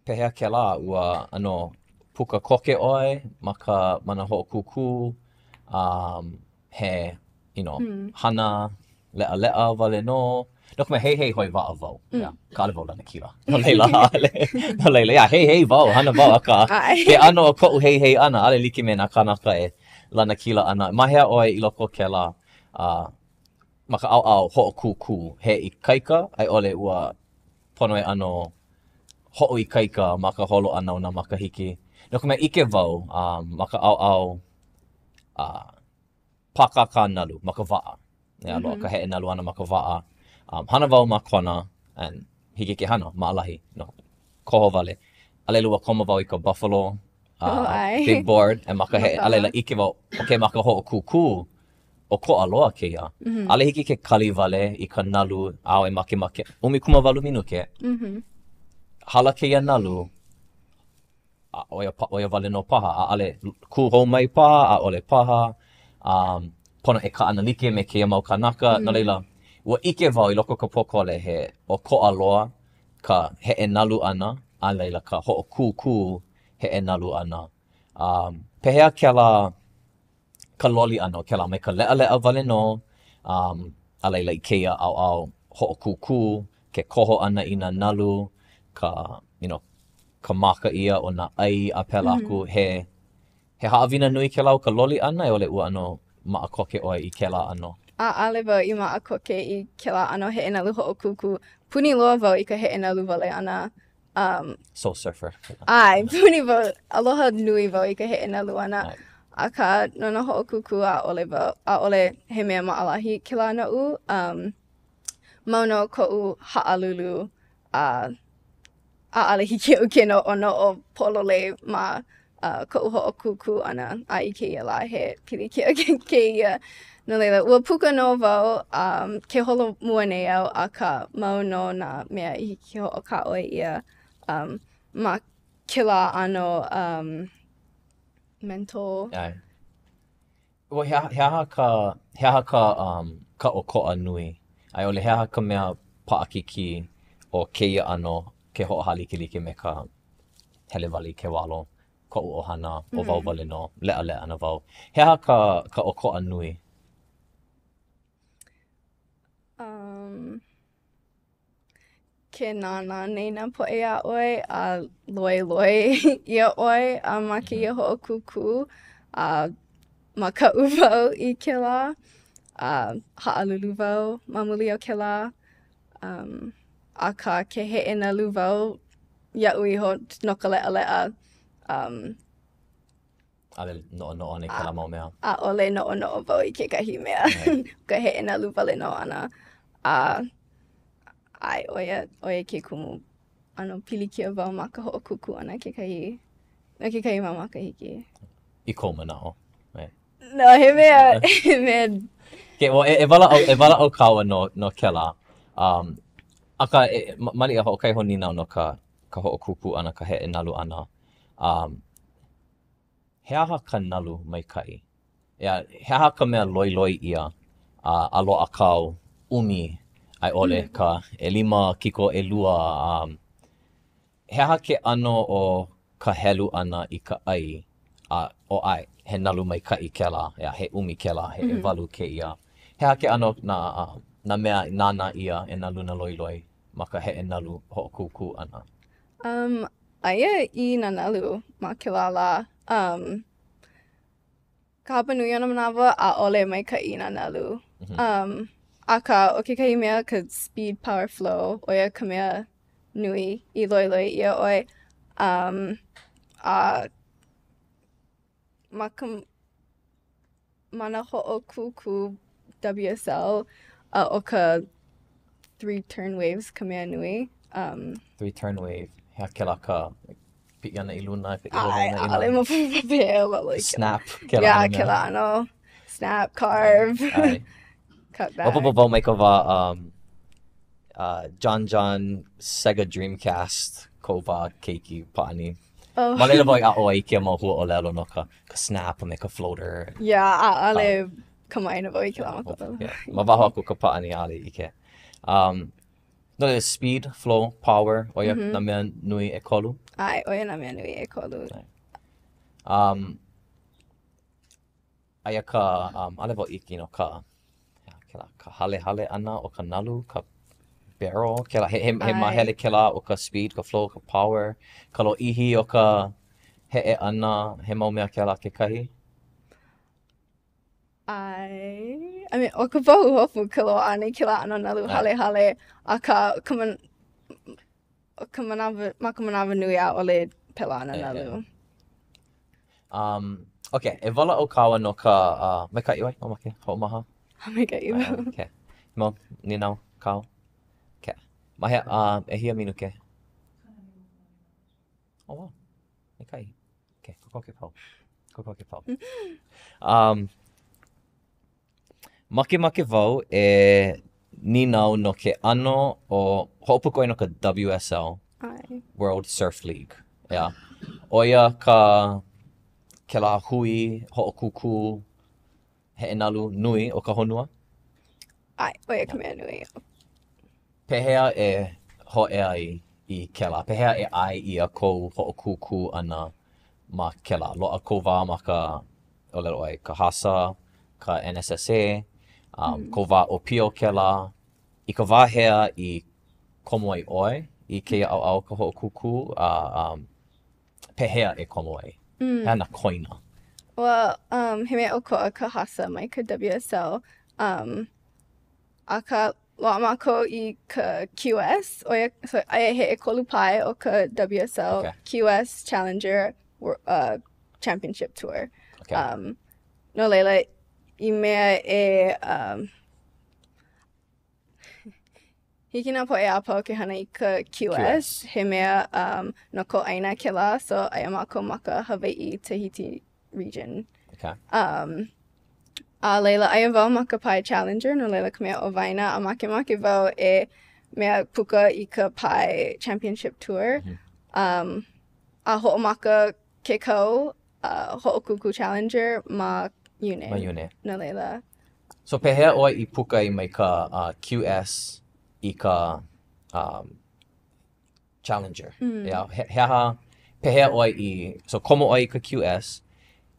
Pehea ke la ua ano puka koke oi ma ka mana hoʻokūkū. He, hana leʻa wale no. No ka hei hoi wa'a wau. Ka ale wau lana kila. No leila, hei wau, hana wau aka. Ke ano o ko'u hei ana, ale like me nā kānaka e lana kila ana. Mahea oi I loko ke la, ma ka au hoʻokūkū. He I kaika, ai ole ua pono e ano hoʻo I kaika ma ka holo ana o nā makahiki. No ka mea ike wau, ma ka au pakaka nalu, ma ka wa'a. Loa ka heʻe nalu ana ma ka wa'a. Hana wau ma kona, and hiki ke hana, maʻalahi, no, koho wale. ʻŌlelo ua koma wau I ka buffalo, big board, and maka he, alela ike wau, okay, maka hoʻokūkū, o koʻa loa kēia. Ale hiki ke kali wale I ka nalu, ao e make, 16 minuke. Hala kēia nalu, oia wale no paha, ʻaʻale ku hou mai paha, ʻaʻole paha, pono e ka ana like me kēia mau kānaka, no leila, ua ike wau I loko ka pokole he o koʻa loa ka heʻe nalu ʻana, a leila ka hoʻokūkū heʻe nalu ʻana. Pehea kēla ka loli ʻana, kēla mai ka leʻaleʻa wale no, a leila I kēia ʻaoʻao hoʻokūkū, ke koho ʻana I nā nalu, ka, ka maka ia o nā ʻai a pēla aku, he haʻawina nui kēla o ka loli ʻana, e ole ua ano maʻakoke ʻoe I kēla ʻano. ʻAʻale wau I maʻakoke I kēlā ʻano heʻe nalu hoʻokūkū. Puni loa wau I ka heʻe nalu wale ʻana. Soul Surfer. Ai, puni wau, aloha nui wau I ka heʻe nalu ʻana. Aka no nā hoʻokūkū ʻaʻole wau, ʻaʻole he mea maʻalahi kēlā naʻu. Mauno koʻu haʻalulu, ʻaʻale hiki o ke noʻonoʻo polole ma koʻu hoʻokūkū ʻana a I kēia la he pili ke o kēia. No leila, ua puka no wau ke holo mua nei au a ka mau no nā mea I hiki hoʻokaʻoe ia ma kēlā ʻano mental. Ai. Ua he aha ka ʻokoʻa nui. Ai ole he aha ka mea paʻakiki o kēia ʻano ke hoʻohalikelike me ka hele wali ke walo, koʻu ʻohana, o wau wale no, leʻaleʻa na wau. He aha ka ʻokoʻa nui? Ke nānā nei nā poʻe a ʻoe, a loi ia ʻoe ma kēia hoʻokūkū, ma kaʻu wau I kēlā, haʻalulu wau ma muli o kēlā, aka ke heʻe nalu wau iaʻu iho noka leʻaleʻa. Ale noʻonoʻo nei kēlā mau mea. ʻAʻole noʻonoʻo wau I kekahi mea. Ka heʻe nalu wale no ʻana. Ai, oia ke kumu. Pilikia wau ma ka hoʻokūkū ʻana kekahi mau makahiki. I kou manaʻo. No, he mea. Ke, e wala au kaua no kēlā. Aka, mali a hoʻokai honi nau no ka hoʻokūkū ʻana, ka heʻe nalu ʻana. He aha ka nalu maikai. He aha ka mea loiloi ia a loa kau umi ai ole ka 5 kiko 2. He aha ke ano o ka helu ana I ka ai o ai he nalu maikai kēlā, he umi kēlā, he 8 kēia. He aha ke ano na mea nana ia e nalu na loiloi ma ka heʻe nalu hoʻokūkū ana. Aia I nā nalu ma kēlā la. Ka hapa nui ana manawa ʻaʻole maikaʻi nā nalu. Aka o kekahi mea ka speed power flow oia ka mea nui I loiloi ia ʻoe. Mana hoʻokūkū WSL o ka 3 turn waves ka mea nui. 3 turn wave. Hea kēlā ka piʻi ana I luna, piʻi Ai, holo ale ana mawhawhawhea. Snap. Yeah, kēlā ano. Snap, carve. Ai. Cut back. Opo wau mai ka wā John Sega Dreamcast ko wā keiki paʻani. Ma leila wau I ʻaʻoa I kia mau huaʻolelo no ka snap me ka floater. Yeah, ale kamaina wau I ke la mako. Ma waho aku ka paʻani ale I ke. No le speed, flow, power, oia na mea nui e kolu. Ai, oia na mea nui e kolu. Aia ka, ale wau iki no ka hale ana o ka nalu, ka barrel, kela he mahele kela o ka speed, ka flow, ka power, ka lo ihi o ka heʻe ana, he mau mea kela kekahi? I mean, o ka pahu hopu ka loa ane ki la ano nalu hale, a ka manawa nui a ole pela ana nalu. Okay, e wala o kawa no ka, mai ka iwai, o make, hoʻomaha? Mai ka iwa. Okay, mo, ni nau, kau? Okay, mahe, e hia minu ke? Oh, wow, mai kai. Okay, koko ke pau. Make wau e ninau no ke ano o hoʻopuku ai no ka WSL, World Surf League. Yeah. Oia ke la hui hoʻokūkū heʻe nalu nui o ka honua. Ai, oia ka mea nui. Pehea e hoʻe ai I ke la. Pehea e ai ia kou hoʻokūkū ana ma ke la. Loa kou wā ma ka ʻŌlelo ai ka hasa, ka NSSA, kou wā o pio ke la. I ka wā hea I komo ai ʻoe I keia au ka hoʻokūkū pehea e komo ai. Hea na koina. Well, he mea o koa ka hasa mai ka WSL. A ka loa mākou I ka QS. Oia, so aia he e kolu pai o ka WSL Okay. QS Challenger Championship Tour. Okay. No leila, I mea e hiki nā poe a pau ke hana I ka QS. He mea no ko aina ke la, so aia mākou ma ka Hawaiʻi Tahiti region. Okay. A leila aia wau ma ka pai Challenger, no leila ka mea o waina, a make wau e mea puka I ka pai Championship Tour. A hoʻomaka ke kau, hoʻokūkū Challenger ma Iune. Ma Iune. No leila. So pehea oi I puka I mai ka QS I ka Challenger. Yeah, heaha pehea oi I so komo oi I ka QS,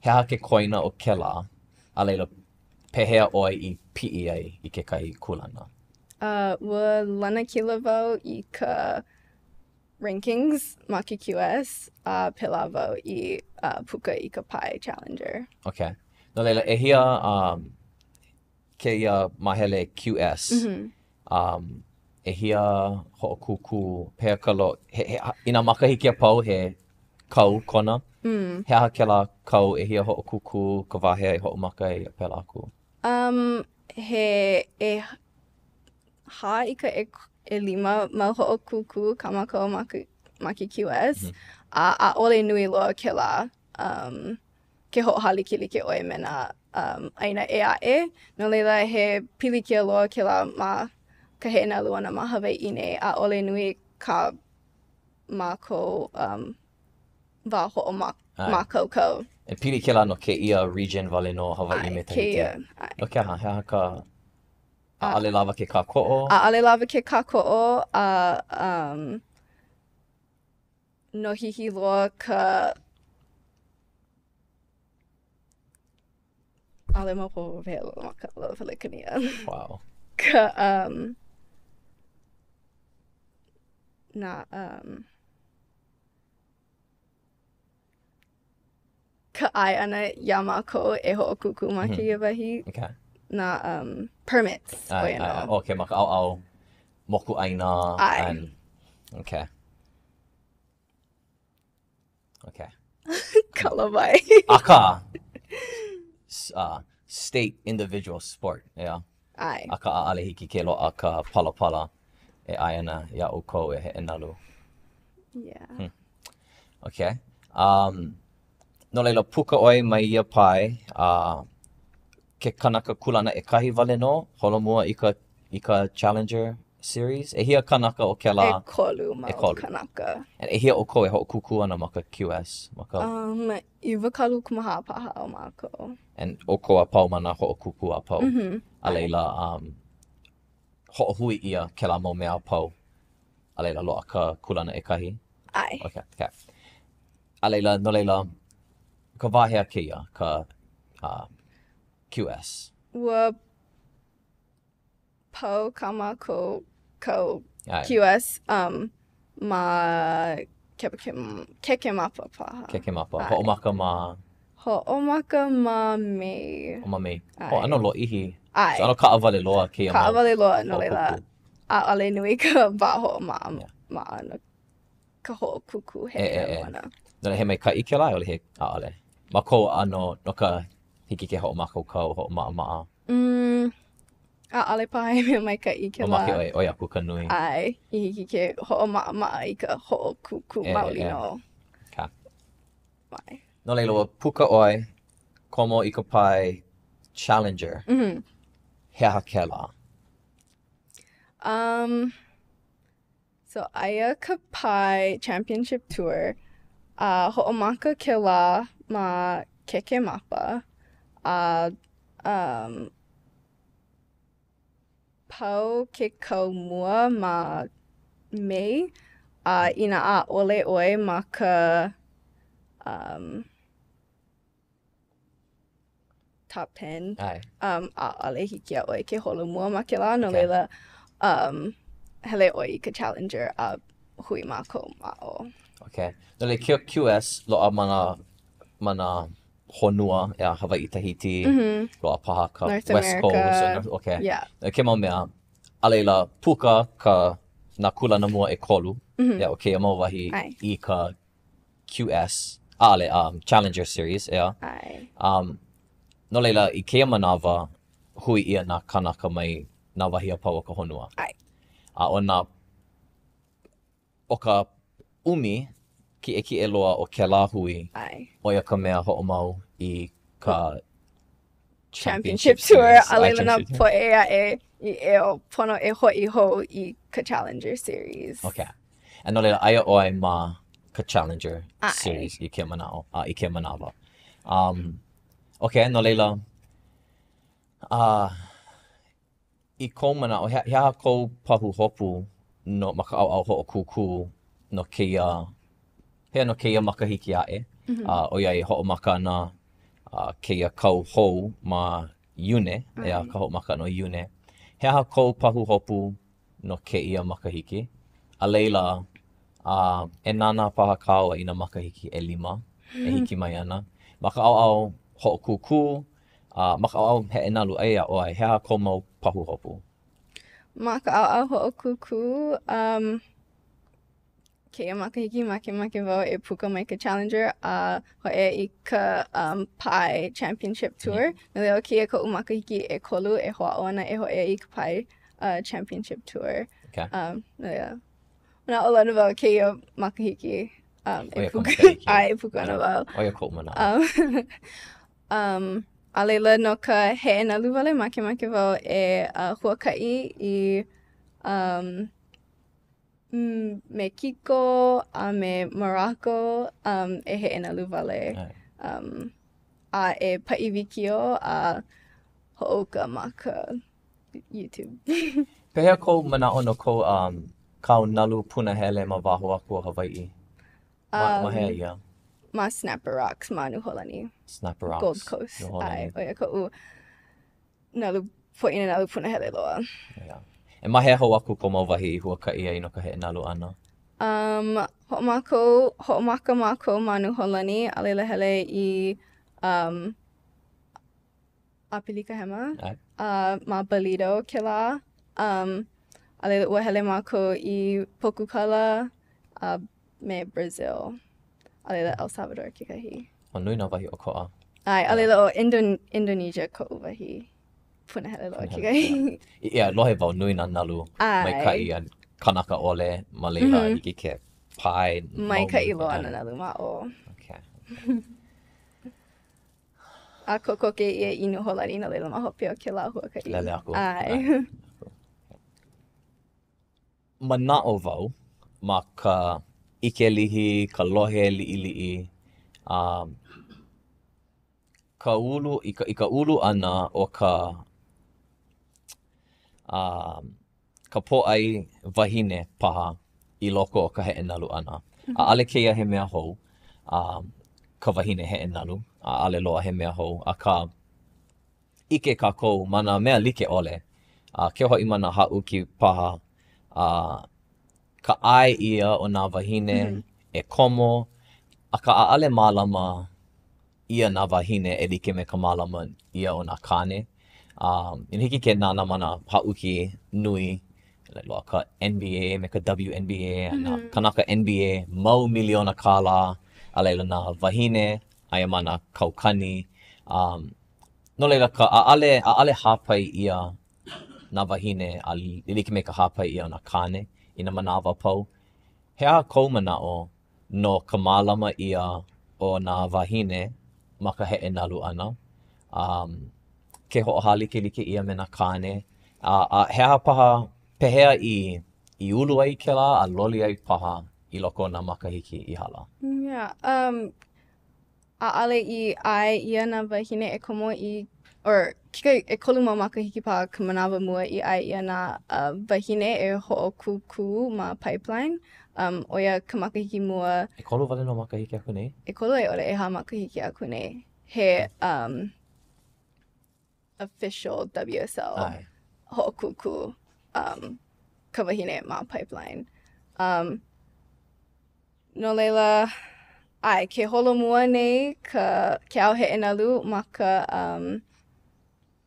heaha ke koina o ke la, a leila pehea oi I pi'i ai I ke kai kulana. Ua lana kila wau I ka rankings ma ke QS, a pila wau I puka I ka pai Challenger. Okay. No leila e hia keia mahele QS. E hia hoʻokūkū pehea ka lo ina makahiki a pau he kau kona. Heaha ke la kau e hia hoʻokūkū ka wahea I hoʻomaka I pela aku. He e ha I ka e lima mau hoʻokūkū Kamakau ma ke QS. A ʻaʻole nui loa ke la ke hoʻohalikiliki ʻoe me nā aina e aʻe. No leila he pilikia loa ke la ma ka heʻe nalu ana ma Hawaiʻi nei. ʻAʻole nui ka mākou wā hoʻomākaukau. E pili ke la no kēia region wale no Hawaiʻi me Tahiti. Kēia. Okay, heaha ka ʻaʻale lava ke kākoʻo. ʻAʻale lava ke kākoʻo a no hihi loa ka ʻaʻole maupō pehea loa ma ka loa Pelekania. Wow. Ka ka ʻai ana ia mākou e hoʻokūkū ma keia wahi. Okay. Nā permits. Okay, maka au moku aina. Ai. Okay. Okay. Kala mai. Aka state individual sport, yeah. Ai. Aka ʻaʻale hiki ke loa ka palapala e ai ana ia o kou e heʻe nalu. Yeah. Okay. No leila puka oi mai ia pai ke kānaka kulana e kahi wale no holomua I ka Challenger series. E hia kānaka o ke la. E kolu mau kānaka. And e hia o kou e hoʻokūkū ana ma ka QS. Ma ka... I wakalu kumaha paha o mākou. And o kou a pau mana hoʻokūkū a pau. A leila hoʻohui ia ke la mau mea a pau. A leila loa ka kulana e kahi. Ai. Okay, okay. A leila, no leila, ka wāhea kēia, ka QS. Ua pau Kamakau QS ma keke mapa paha. Keke mapa. Hoʻomaka ma... Hoʻomaka ma mei. O ma mei. O ano lo ihi. Ai. So ano kaʻawale loa kēia ma... Kaʻawale loa no leila. ʻAʻale nui ka waho ma ana ka hoʻokūkū he ana. Nō he mai ka ike lai o le he ʻaʻale. Ma kou ano no ka hiki ke hoʻomakaukau, hoʻomaʻamaʻa. ʻAʻale paha me mai ka ike la. O make oi aku ka nui. Ai, I hiki ke hoʻomaʻamaʻa I ka hoʻokūkū maulino. Ka. Mai. No leila, puka oi, komo I ka pai Challenger. Heaha ke la. So aia ka pai Championship Tour Hoʻomaka ke lā ma ke mapa. Pau ke kaumua ma Mei. Ina ʻaʻole ʻoe ma ka top 10. ʻAʻole hiki a ʻoe ke holomua ma ke lā, no leila hele ʻoe I ka challenger a hui mākou maʻo. Okay. No le QS loa mana honua Hawaiʻi Tahiti, loa paha ka North West America. Coast. Okay. Yeah. Ke mau mea, a leila puka ka nā kulana mua e kolu, o keia mau wahi I ka QS, Challenger Series, Ai. No leila, I keia manawa, hui ia nā kānaka mai nā wahi a pau o ka honua. Ai. O ka umi, ki e loa o ke lā hui, o ia ka mea hoʻomau I ka Championship Tour, a leila nā poʻe a e o pono e hoʻi hou I ka Challenger Series. Okay. And no leila, aia ʻoe ma ka Challenger Series I ke manaʻo, I ke manawa. Okay, no leila, I kou manaʻo, hea kou pahu hopu no maka au hoʻokūkū no keia, hea no keia makahiki aʻe. O iai hoʻomaka ana keia kau hou ma Iune, ka hoʻomaka no Iune. Hea kou pahu hopu no keia makahiki. A leila, e nana paha kāua I nā makahiki e 5, e hiki mai ana. Maka au hoʻokūkū, maka au heʻe nalu ai a ʻoe, hea kou mau pahu hopu. Maka au hoʻokūkū, keia makahiki make wau e puka mai ka Challenger a hoʻe I ka Pai Championship Tour. No leo keia koʻu makahiki e kolu e hoʻao ana e hoʻe I ka Pai Championship Tour. Okay. No leo. Ona ʻolana wau keia makahiki e puka. Ai, e puka ana wau. Oia koʻu mana. A leila no ka heʻe nalu wale make wau e huakaʻi I Mexico a me Morocco e heʻe nalu wale. A e paʻiwikio a hoʻoka ma ka YouTube. Pehea kou manaʻo no kou kau nalu punahele ma waho aku o Hawaiʻi? Ma hea ia? Ma Snapper Rocks ma Nuholani. Snapper Rocks. Gold Coast. Ai, oia koʻu nalu poʻina nalu punahele loa. E mahea hou aku ko mau wahi I huakaʻi ai no ka heʻe nalu ʻana? Hoʻomaka mākou ma Nuholani, a leila hele I Apilika Hema, ma Balido ke lā. A leila ua hele mākou I Pokukala me Brazil. A leila El Salvador kekahi. O nui nā wahi o koʻa. Ai, a leila o Indonesia koʻu wahi. Punahele loa kekahi. Ia, lohe wau nui nā nalu. Mai ka I kānaka ole, ma leila I ke pai. Mai ka I loa nā nalu maʻo. Okay. A kokoke ia I Nuholani na leila mahope o ke lā huakaʻi. Lele aku. Ai. Manaʻo wau ma ka ike lihi, ka lohe liʻiliʻi. I ka ulu ana o ka pōʻai wahine paha I loko o ka heʻe nalu ana. ʻAʻale keia he mea hou, ka wahine heʻe nalu, ʻaʻale loa he mea hou, a ka ike kākou mana mea like ʻole. Ke hoʻi mana haʻuki paha, ka ʻae ia o nā wahine e komo, a ka ʻaʻale mālama ia nā wahine e like me ka mālama ia o nā kāne. Ina hiki ke nāna mana haʻuki nui, loa ka NBA me ka WNBA, nā kānaka NBA, mau miliona kālā, a leila nā wahine, aia mana kaukani. No leila ka ʻaʻale hāpai ia nā wahine, a like me ka hāpai ia o nā kāne, ina manawa pau. Hea kou manaʻo no ka mālama ia o nā wahine ma ka heʻe nalu ana. Ke hoʻoha like ia me nā kāne. Hea paha pehea I ulu ai ke lā, a loli ai paha I loko o nā makahiki I hala. Yeah. ʻAʻale I ʻae ia nā wahine e komo I or kika e kolu mau makahiki paha ka manawa mua I ʻae ia nā wahine e hoʻokūkū ma pipeline. Oia ka makahiki mua E kolu wale no makahiki aku nei? e kolu e ʻole ʻeha makahiki aku nei. He official WSL Ai. hoʻokūkū ka wahine ma pipeline. No leila, ai, ke holo mua nei ke au heʻe nalu ma ka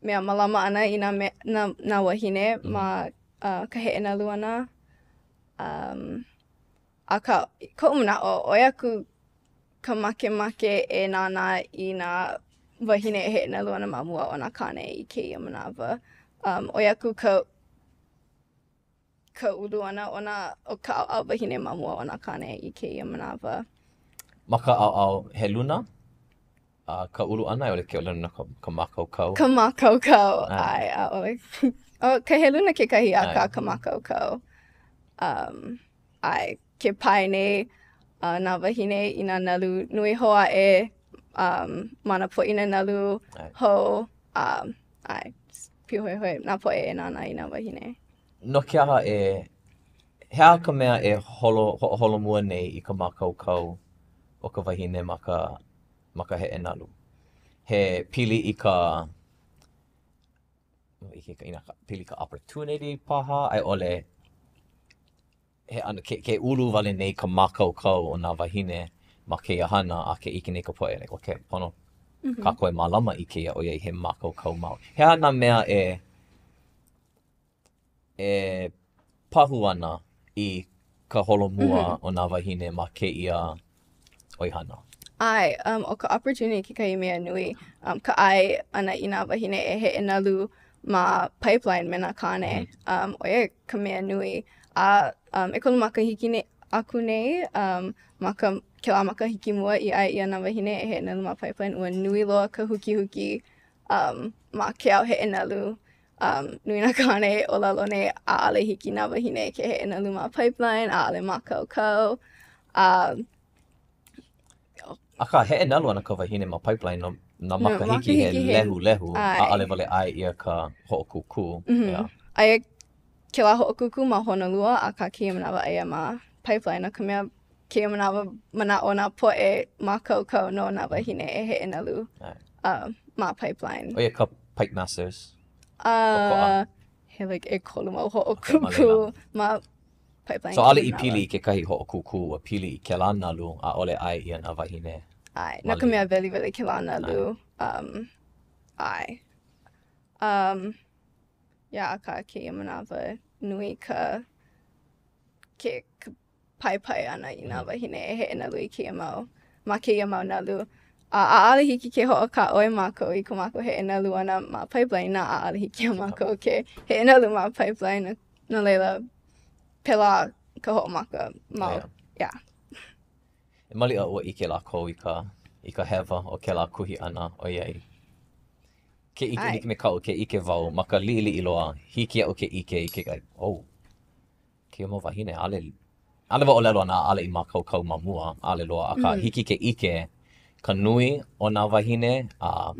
mea mālama ana I nā wahine ma ka heʻe nalu ana. A koʻu manaʻo, oi aku ka makemake e nānā I nā wahine e heʻe nalu ana ma mua o nā kāne I kēia manawa. Oi aku ka ulu ana o ka ʻaoʻao wahine ma mua o nā kāne I kēia manawa. Ma ka ʻaoʻao he luna, ka ulu ana e ole ke ole na ka mākaukau. Ka mākaukau, ai, ʻaʻole. O, ka he luna kekahi a ka mākaukau. Ai, ke pai nei nā wahine I nā nalu nui hoa e mana poʻina nalu hou. Ai, piuhoihoi, nā poʻe e nānā I nā wahine. No ke aha he aha ka mea e holo mua nei I ka mākaukau o ka wahine ma ka heʻe nalu. He pili I ka pili ka opportunity paha, ai ole he ana ke ulu wale nei ka mākaukau o nā wahine ma ke hana a ke ike nei ka poe. Like, okay, pono ka koe mālama I keia o iei he mākaukau mau. He ana mea e pahu ana I ka holomua o nā wahine ma keia oihana. Ai, o ka opportunity kekahi mea nui, ka ai ana I nā wahine e heʻe nalu ma pipeline me nā kāne. Oia ka mea nui. A e kolu makahiki nei, aku nei, ke la makahiki mua I ai ia nā wahine e heʻe nalu ma pipeline, ua nui loa ka huki ma ke au heʻe nalu. Nui nā kāne o lalo nei ʻaʻale hiki nā wahine ke heʻe nalu ma pipeline, ʻaʻale mākaukau. Aka heʻe nalu ana ka wahine ma pipeline no nā makahiki he lehu ʻaʻale wale ai ia ka hoʻokūkū. Aia ke la hoʻokūkū ma Honolua a ka kēia manawa aia ma pipeline a ka mea kēia manawa manaʻo nā poʻe mākaukau no nā wahine e heʻe nalu ma pipeline. Oia ka Pipe Masters. He like e kolu mau hoʻokūkū ma pipeline. So ale I pili I kekahi hoʻokūkū a pili I ke la nalu a ole ai ia nā wahine. Ai, nā ka mea weli ke la nalu. Ai. Ia a ka kēia manawa nui ka pai ana I nā wahine e heʻe nalu I kēia mau. Ma kēia mau nalu. ʻAʻale hiki ke hoʻokāʻoi mākou I ka mākou heʻe nalu ana ma pipeline nā ʻaʻale hiki a mākou ke heʻe nalu ma pipeline. No leila, pela ka hoʻomaka mau. Yeah. E maliʻa ua ike lākou I ka hewa o ke la kuhi ana o iei. Ke ike like me kau ke ike wau ma ka liʻiliʻi loa hiki o ke ike I ke kai. Oh, ke mo wahine ale ʻōlelo ana ale I mākaukau ma mua ale loa a ka hiki ke ike ka nui o nā wahine a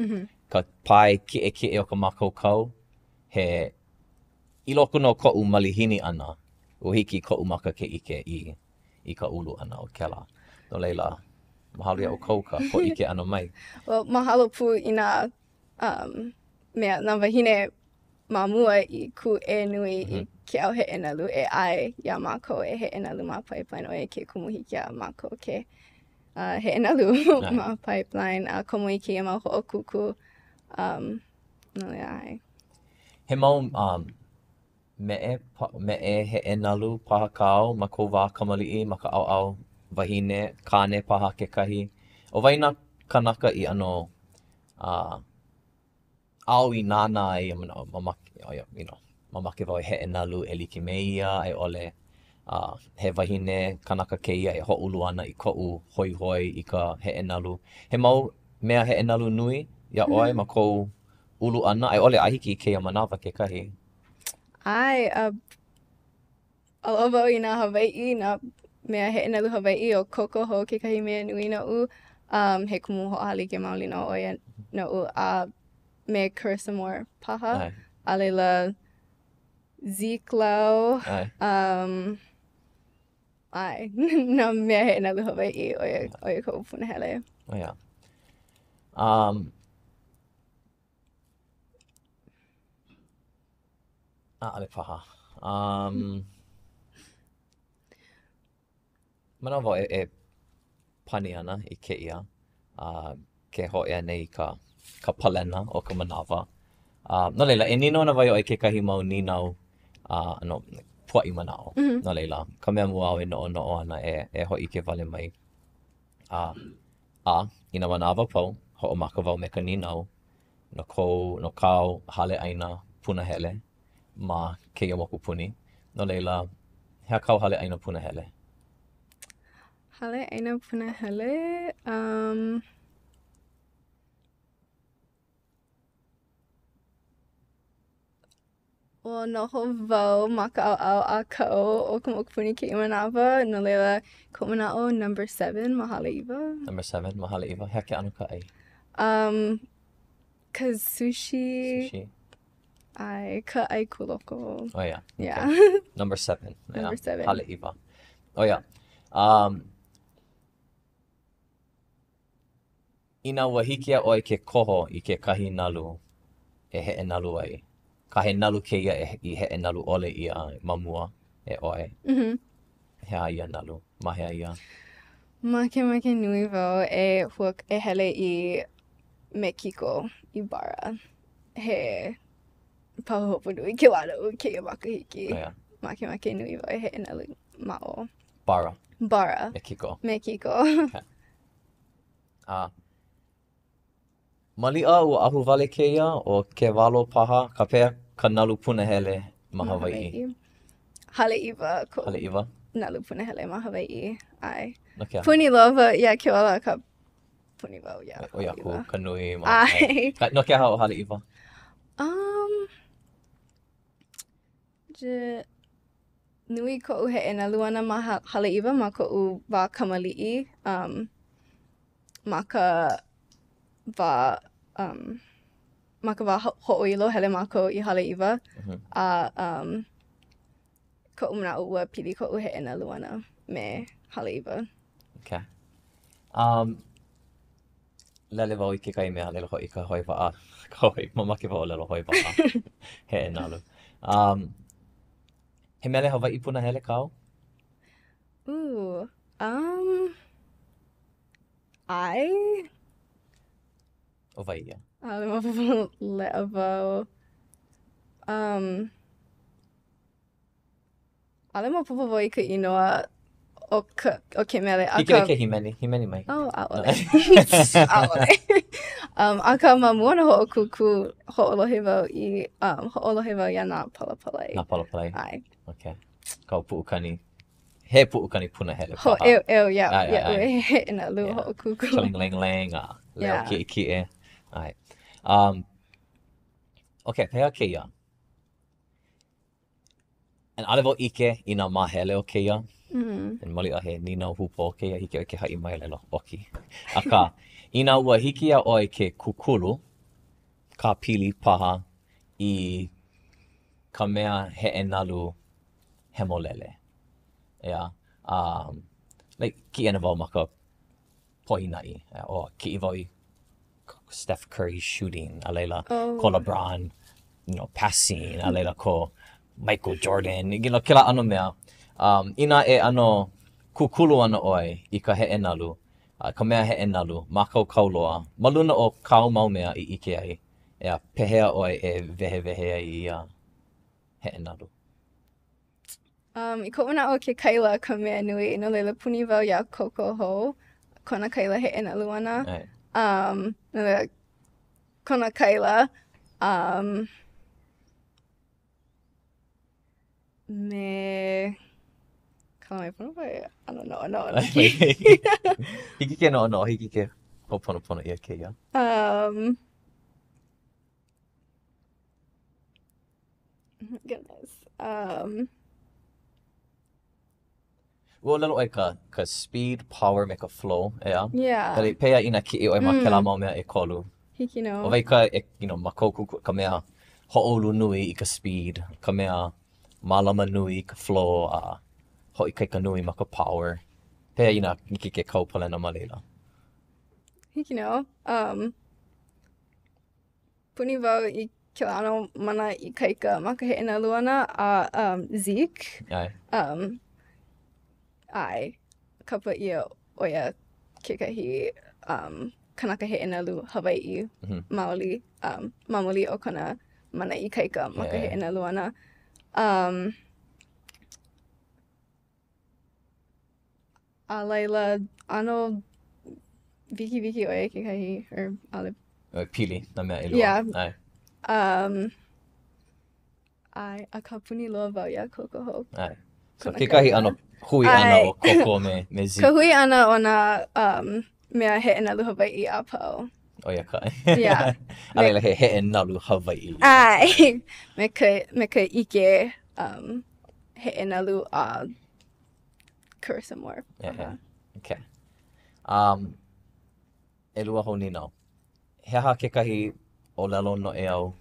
ka pai kiʻe o ka mākaukau he I loko no koʻu malihini ana o hiki koʻu maka ke ike I ka ulu ana o kela. No leila, mahalo ia o kouka ko ike ana mai. Well, mahalo pū I nā mea nā wahine ma mua I ku e nui I ke au heʻe nalu e ai ia mākou e heʻe nalu ma pipeline o e ke kumuhiki a mākou ke heʻe nalu ma pipeline a komo I keia mau hoʻokūkū. No ia ai. He mau meʻe heʻe nalu paha kāu ma kou wā kamaliʻi ma ka ʻaoʻao wahine kāne paha kekahi. O waina kānaka I ano au I nāna ai mamake wau e heʻe nalu e like me ia ai ole he wahine kānaka kēia e hoʻulu ana I koʻu hoihoi I ka heʻe nalu. He mau mea heʻe nalu nui ia ʻoe ma kou ulu ana ai ole ahiki I keia manawa kekahi. Ai, aloha wau I nā Hawaiʻi, nā mea heʻe nalu Hawaiʻi o kokoho kekahi mea nui noʻu. He kumu hoʻaha like maoli no oia noʻu a me curse more paha. A leila Zeke lau. Ai, no mea heʻe nalu Hawaiʻi oia koʻu punahele. Oh, yeah. Ale paha. Mana wau e pani ana I kēia. Ke hoʻea nei ka palena o ka manawa. No leila, e nino na wai o kekahi mau ninau ano, puaʻi manaʻo. No leila, ka mea mua au e noʻo ana e hoʻi ke wale mai. I nā manawa pau, hoʻomaka wau me ka ninau. No kāu hale ʻaina punahele ma kēia mokupuni. No leila, hea kāu hale ʻaina punahele? Hale ʻaina punahele? Ua noho wau ma ka ʻaoʻao a kau o ka mokupuni keʻi manawa. No leila, koʻu manaʻo number 7 ma Haleiwa. Number 7, ma Haleiwa. Hea ke ʻano ka ʻai? Ka sushi. Ai, ka ʻai kūloko. Oh, yeah. Yeah. Okay. Number 7. Number 7. Haleiwa. Oh, yeah. Ina ua hiki a ʻoe ke koho I ke kahi nalu e heʻe nalu ai. Ka he nalu kēia I heʻe nalu ʻole ia ma mua e ʻoe. Hea ia nalu. Ma hea ia. Make nui wau e hele I Mexico I bara. He pahopo nui ke wano keia makahiki. Oh, yeah. Make nui wau e heʻe nalu mao. Bara. Mexico. Okay. Maliʻa ua ahu wale kēia o ke walo paha ka pea ka nalu punahele ma Hawaiʻi. Haleiwa ko. Haleiwa. Nalu punahele ma Hawaiʻi. Ai. Okay. Puni lova ia ke wala ka puni wau ia. O ia ku ka nui ma. Ai. No ke aha o Haleiwa. Nui koʻu heʻe nalu ana ma Haleiwa ma koʻu wā kamaliʻi. Ma ka wā hoʻoilo hele mākou I Haleiwa. Koʻu manaʻo ua pili koʻu heʻe nalu ana me Haleiwa. Okay. Lele wau I ke kai mea lele hoi ka hoi waa. Ka hoi, mamake wau lele hoi waa. Heʻe nalu. He mele Hawaiʻi punahele kau? Ai? O Waiʻia. Ale mapupu lea wau. Ale mapupu wau I ka inoa o ke mele. Hiki ke himeni mai. Oh, ʻaʻole. ʻAʻole. Aka ma mua na hoʻokuku hoʻolohe wau I hoʻolohe wau ia nā palapalai. Nā palapalai? Ai. Okay. Kau puʻukani. He puʻukani punahele paha. Ia, he ina lu hoʻokuku. Chaling leo kiʻe. Ai. Okay, pēhea kēia. An ale wau ike I nā mahele o kēia. And maliʻa he ninau hupo o kēia hiki o ke haʻi mai lelo oki. Aka, ina ua hiki a ʻoe ke kukulu, ka pili paha I ka mea heʻe nalu hemolele. Yeah. Like, ki ana wau ma ka poinaʻi. O ki wau I Steph Curry shooting, a leila ko LeBron, passing, a leila ko Michael Jordan. Kila ano mea. Ina e ano kukulu ana ʻoe I ka heʻe nalu, ka mea heʻe nalu, mākaukau loa. Maluna o kāu mau mea I ike ai. Ea, pehea ʻoe e wehe ai I heʻe nalu. I koʻu manaʻo ke kaila ka mea nui, no leila puni wau ia koko hou, kona kaila heʻe nalu ana. No leila, kona kaila, me... Kala mai pono pai, ano no. Hiki ke no, hiki ke hoʻoponopono ia kēia. Goodness. Uolelo ʻoe ka speed, power, me ka flow, ea. Yeah. Kali pea ina kiʻi ʻoe ma kēlā mau mea e kolu. Hiki no. O wei ka, ma kouku ka mea hoʻolu nui i ka speed, ka mea mālama nui i ka flow, a hoʻikaika nui ma ka power. Pea ina niki ke kau palena ma leila. Hiki no. Puni wau I ke ano mana I kaika ma ka heʻe nalu ana a Zeke. Ai. Ai. Kapa ia oia kekahi kānaka heʻe nalu Hawaiʻi maoli mamoli o kana mana I kaika ma ka heʻe nalu ana. A laila ano viki oia kekahi or ale Pili, na mea e lua. Yeah. Ai. Ai, a ka puni loa wau ia kokoho. Ai. So Kanaka. kekahi ano hui ana o koko me zi. Ka hui ana o na mea heʻe nalu Hawaiʻi a pau. O ia kai. Yeah. Alela he heʻe nalu Hawaiʻi. Ai, me ka ike heʻe nalu a curse more. Yeah. Okay. E lua hou ni nau. He aha kekahi ʻōlelo no e au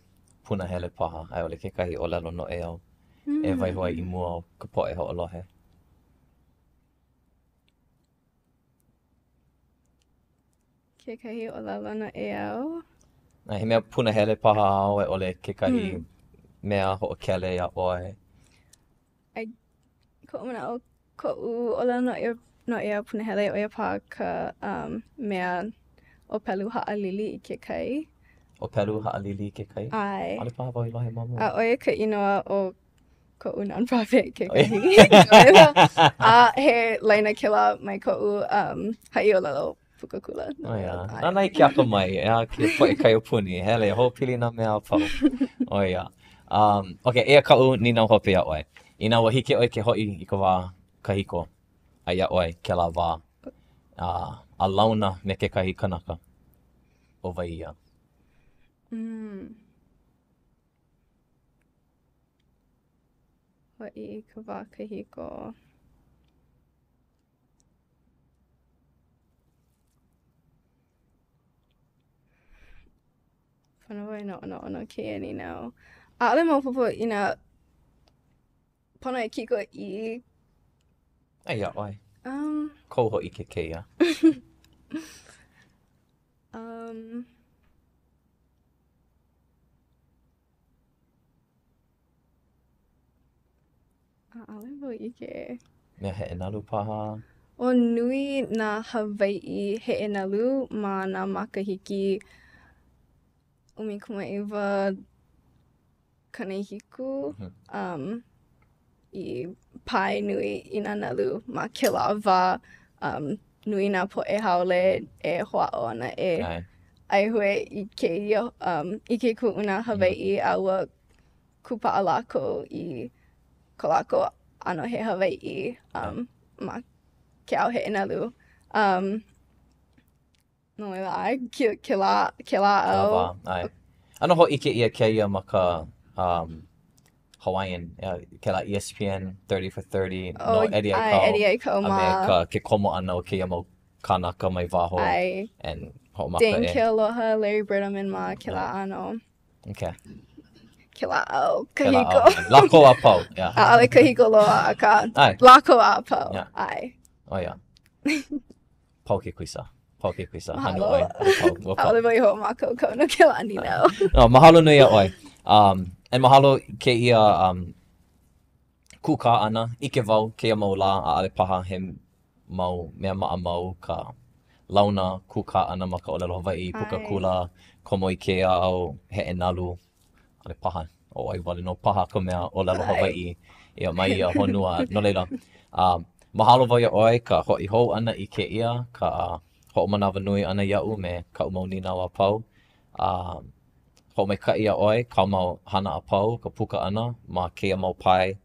punahele paha, ai ole kekahi ʻōlelo no e au e waihua I mua o ka poʻe hoʻolohe. Kekahi ʻōlelo no e au. Ai, he mea punahele paha au e ole kekahi mea hoʻokele ia ʻoe. Koʻu manaʻo, koʻu ʻōlelo no e au punahele o ia pā ka mea o pelu haʻalili I ke kai. O pelu haʻalili ke kai? Ai. Ale paha wau I lohe mamu. A oia ka inoa o koʻu non-profit ke kahi. A he laina kila mai koʻu ʻŌlelo puka kula. O ia. Nana I ke ako mai, ea ke poʻe kai o puni. Hele, ho pili nā mea a pau. O ia. Okay, ea kau ni nau hope ia ʻoe. I nā wa hike ʻoe ke hoʻi I ka wā kahiko. A ia ʻoe ke la wā. A launa me ke kahi kānaka. O wai ia. Hoʻi ka wā kahiko. Whanau no kēia ni nau. A ale maupopo I nā pono e kiko I Ai ia ʻoe. Kou hoʻi ke kēia. Ale wau I ke. Mea heʻe nalu paha. O nui nā Hawaiʻi heʻe nalu ma nā makahiki ʻumikumaʻiwa kanehiku I pai nui I nā nalu ma kila wā nui nā poʻe haole e hoʻao ana e Ai. aihue I kēia I ke kuʻuna Hawaiʻi a ua kupaʻa lākou I ko lākou ano he Hawaiʻi ma ke au heʻe nalu. No leila ai, ke lā au. Ai. Ano hoʻi ke ia kēia ma ka Hawaiian, ke la ESPN 30 for 30, no Eddie Aikau. Ai, Eddie Aikau ma. A me ke komo ana o keia mau kānaka mai waho. Ai. And hoʻomaka Dane e. ke aloha, Larry Bertelman ma ke lā ano. Okay. Ke lā au, Ke la kahiko. au. Lako a pau, yeah. A ale kahiko loa a ka Ai. lako a pau. Yeah. Ai. Oh yeah. Pau ke kuisa. Pau ke kuisa. Hanu Mahalo. oi. Pau. A ole wai ho mako kona ke lā ni nau. No, mahalo nui a oi. And mahalo ke ia kūkā ana, ike wau ke mau la a ale paha he mau mea maa mau ka launa kūkā ana ma ka ʻōlelo Hawaiʻi, puka kula, komo I kēia au heʻe nalu, ale paha, o ai wale no paha ka mea ʻōlelo Hawaiʻi, ia mai ia honua, no leila. Mahalo wau ia oi ka hoʻi hou ana I kēia, ka hoʻomanawa nui ana iaʻu me ka mau ninau a pau. Hoʻomaikaʻi ia oi, kau mau hana a pau, ka puka ana, ma keia mau pai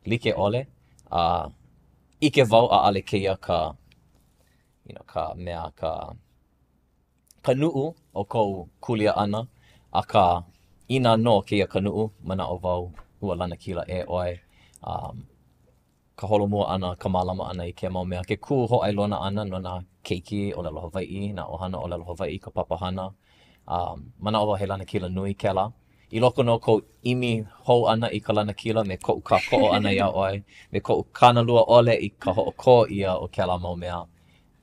like ole. Ike wau a ale keia ka, ka mea, ka nuu o kou kulia ana, a ka ina no keia ka nuu, manaʻo wau ua lana kila e oi. ka holomua ana, ka mālama ana i ke mau mea. Ke kū hoʻailona ana no nā keiki ʻōlelo Hawaiʻi, nā ʻohana ʻōlelo Hawaiʻi, ka papahana. Manaʻo wau he lana kila nui kēlā. I loko no kou imi hou ana i ka lana kila me koʻu ka koʻo ana ia ʻoe, me koʻu kānalua ʻole i ka hoʻokō ia o kēlā mau mea.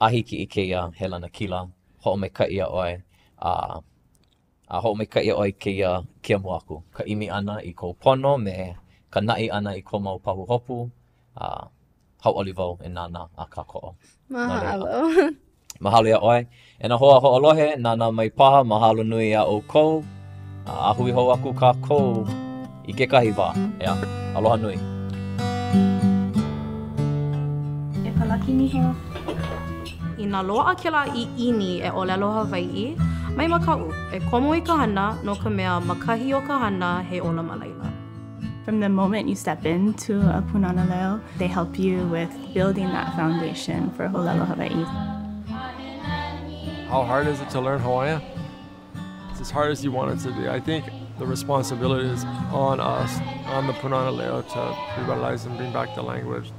Ahiki i kēia he lana kila, hoʻomaikaʻi ia ʻoe, a hoʻomaikaʻi ia ʻoe kia mua aku. Ka imi ana i kou pono me ka naʻi ana i kou mau pahu hopu, hauʻoli wau e nāna a ka koʻo. Mahalo. Mahalo ia ʻoe. E nā hoa hoʻolohe, nāna mai paha, mahalo nui a o kou. A hui hou aku kākou i kekahi wā, ea. Aloha nui. E palaki miho. I nā loaʻa kēlā I ʻini e ʻōlelo Hawaiʻi, mai makaʻu, e komo I ka hana no ka mea makahi o ka hana he ola ma laila. From the moment you step into a Pūnana Leo, they help you with building that foundation for hoʻolelo Hawaiʻi. How hard is it to learn Hawaiian? It's as hard as you want it to be. I think the responsibility is on us, on the Pūnana Leo, to revitalize and bring back the language.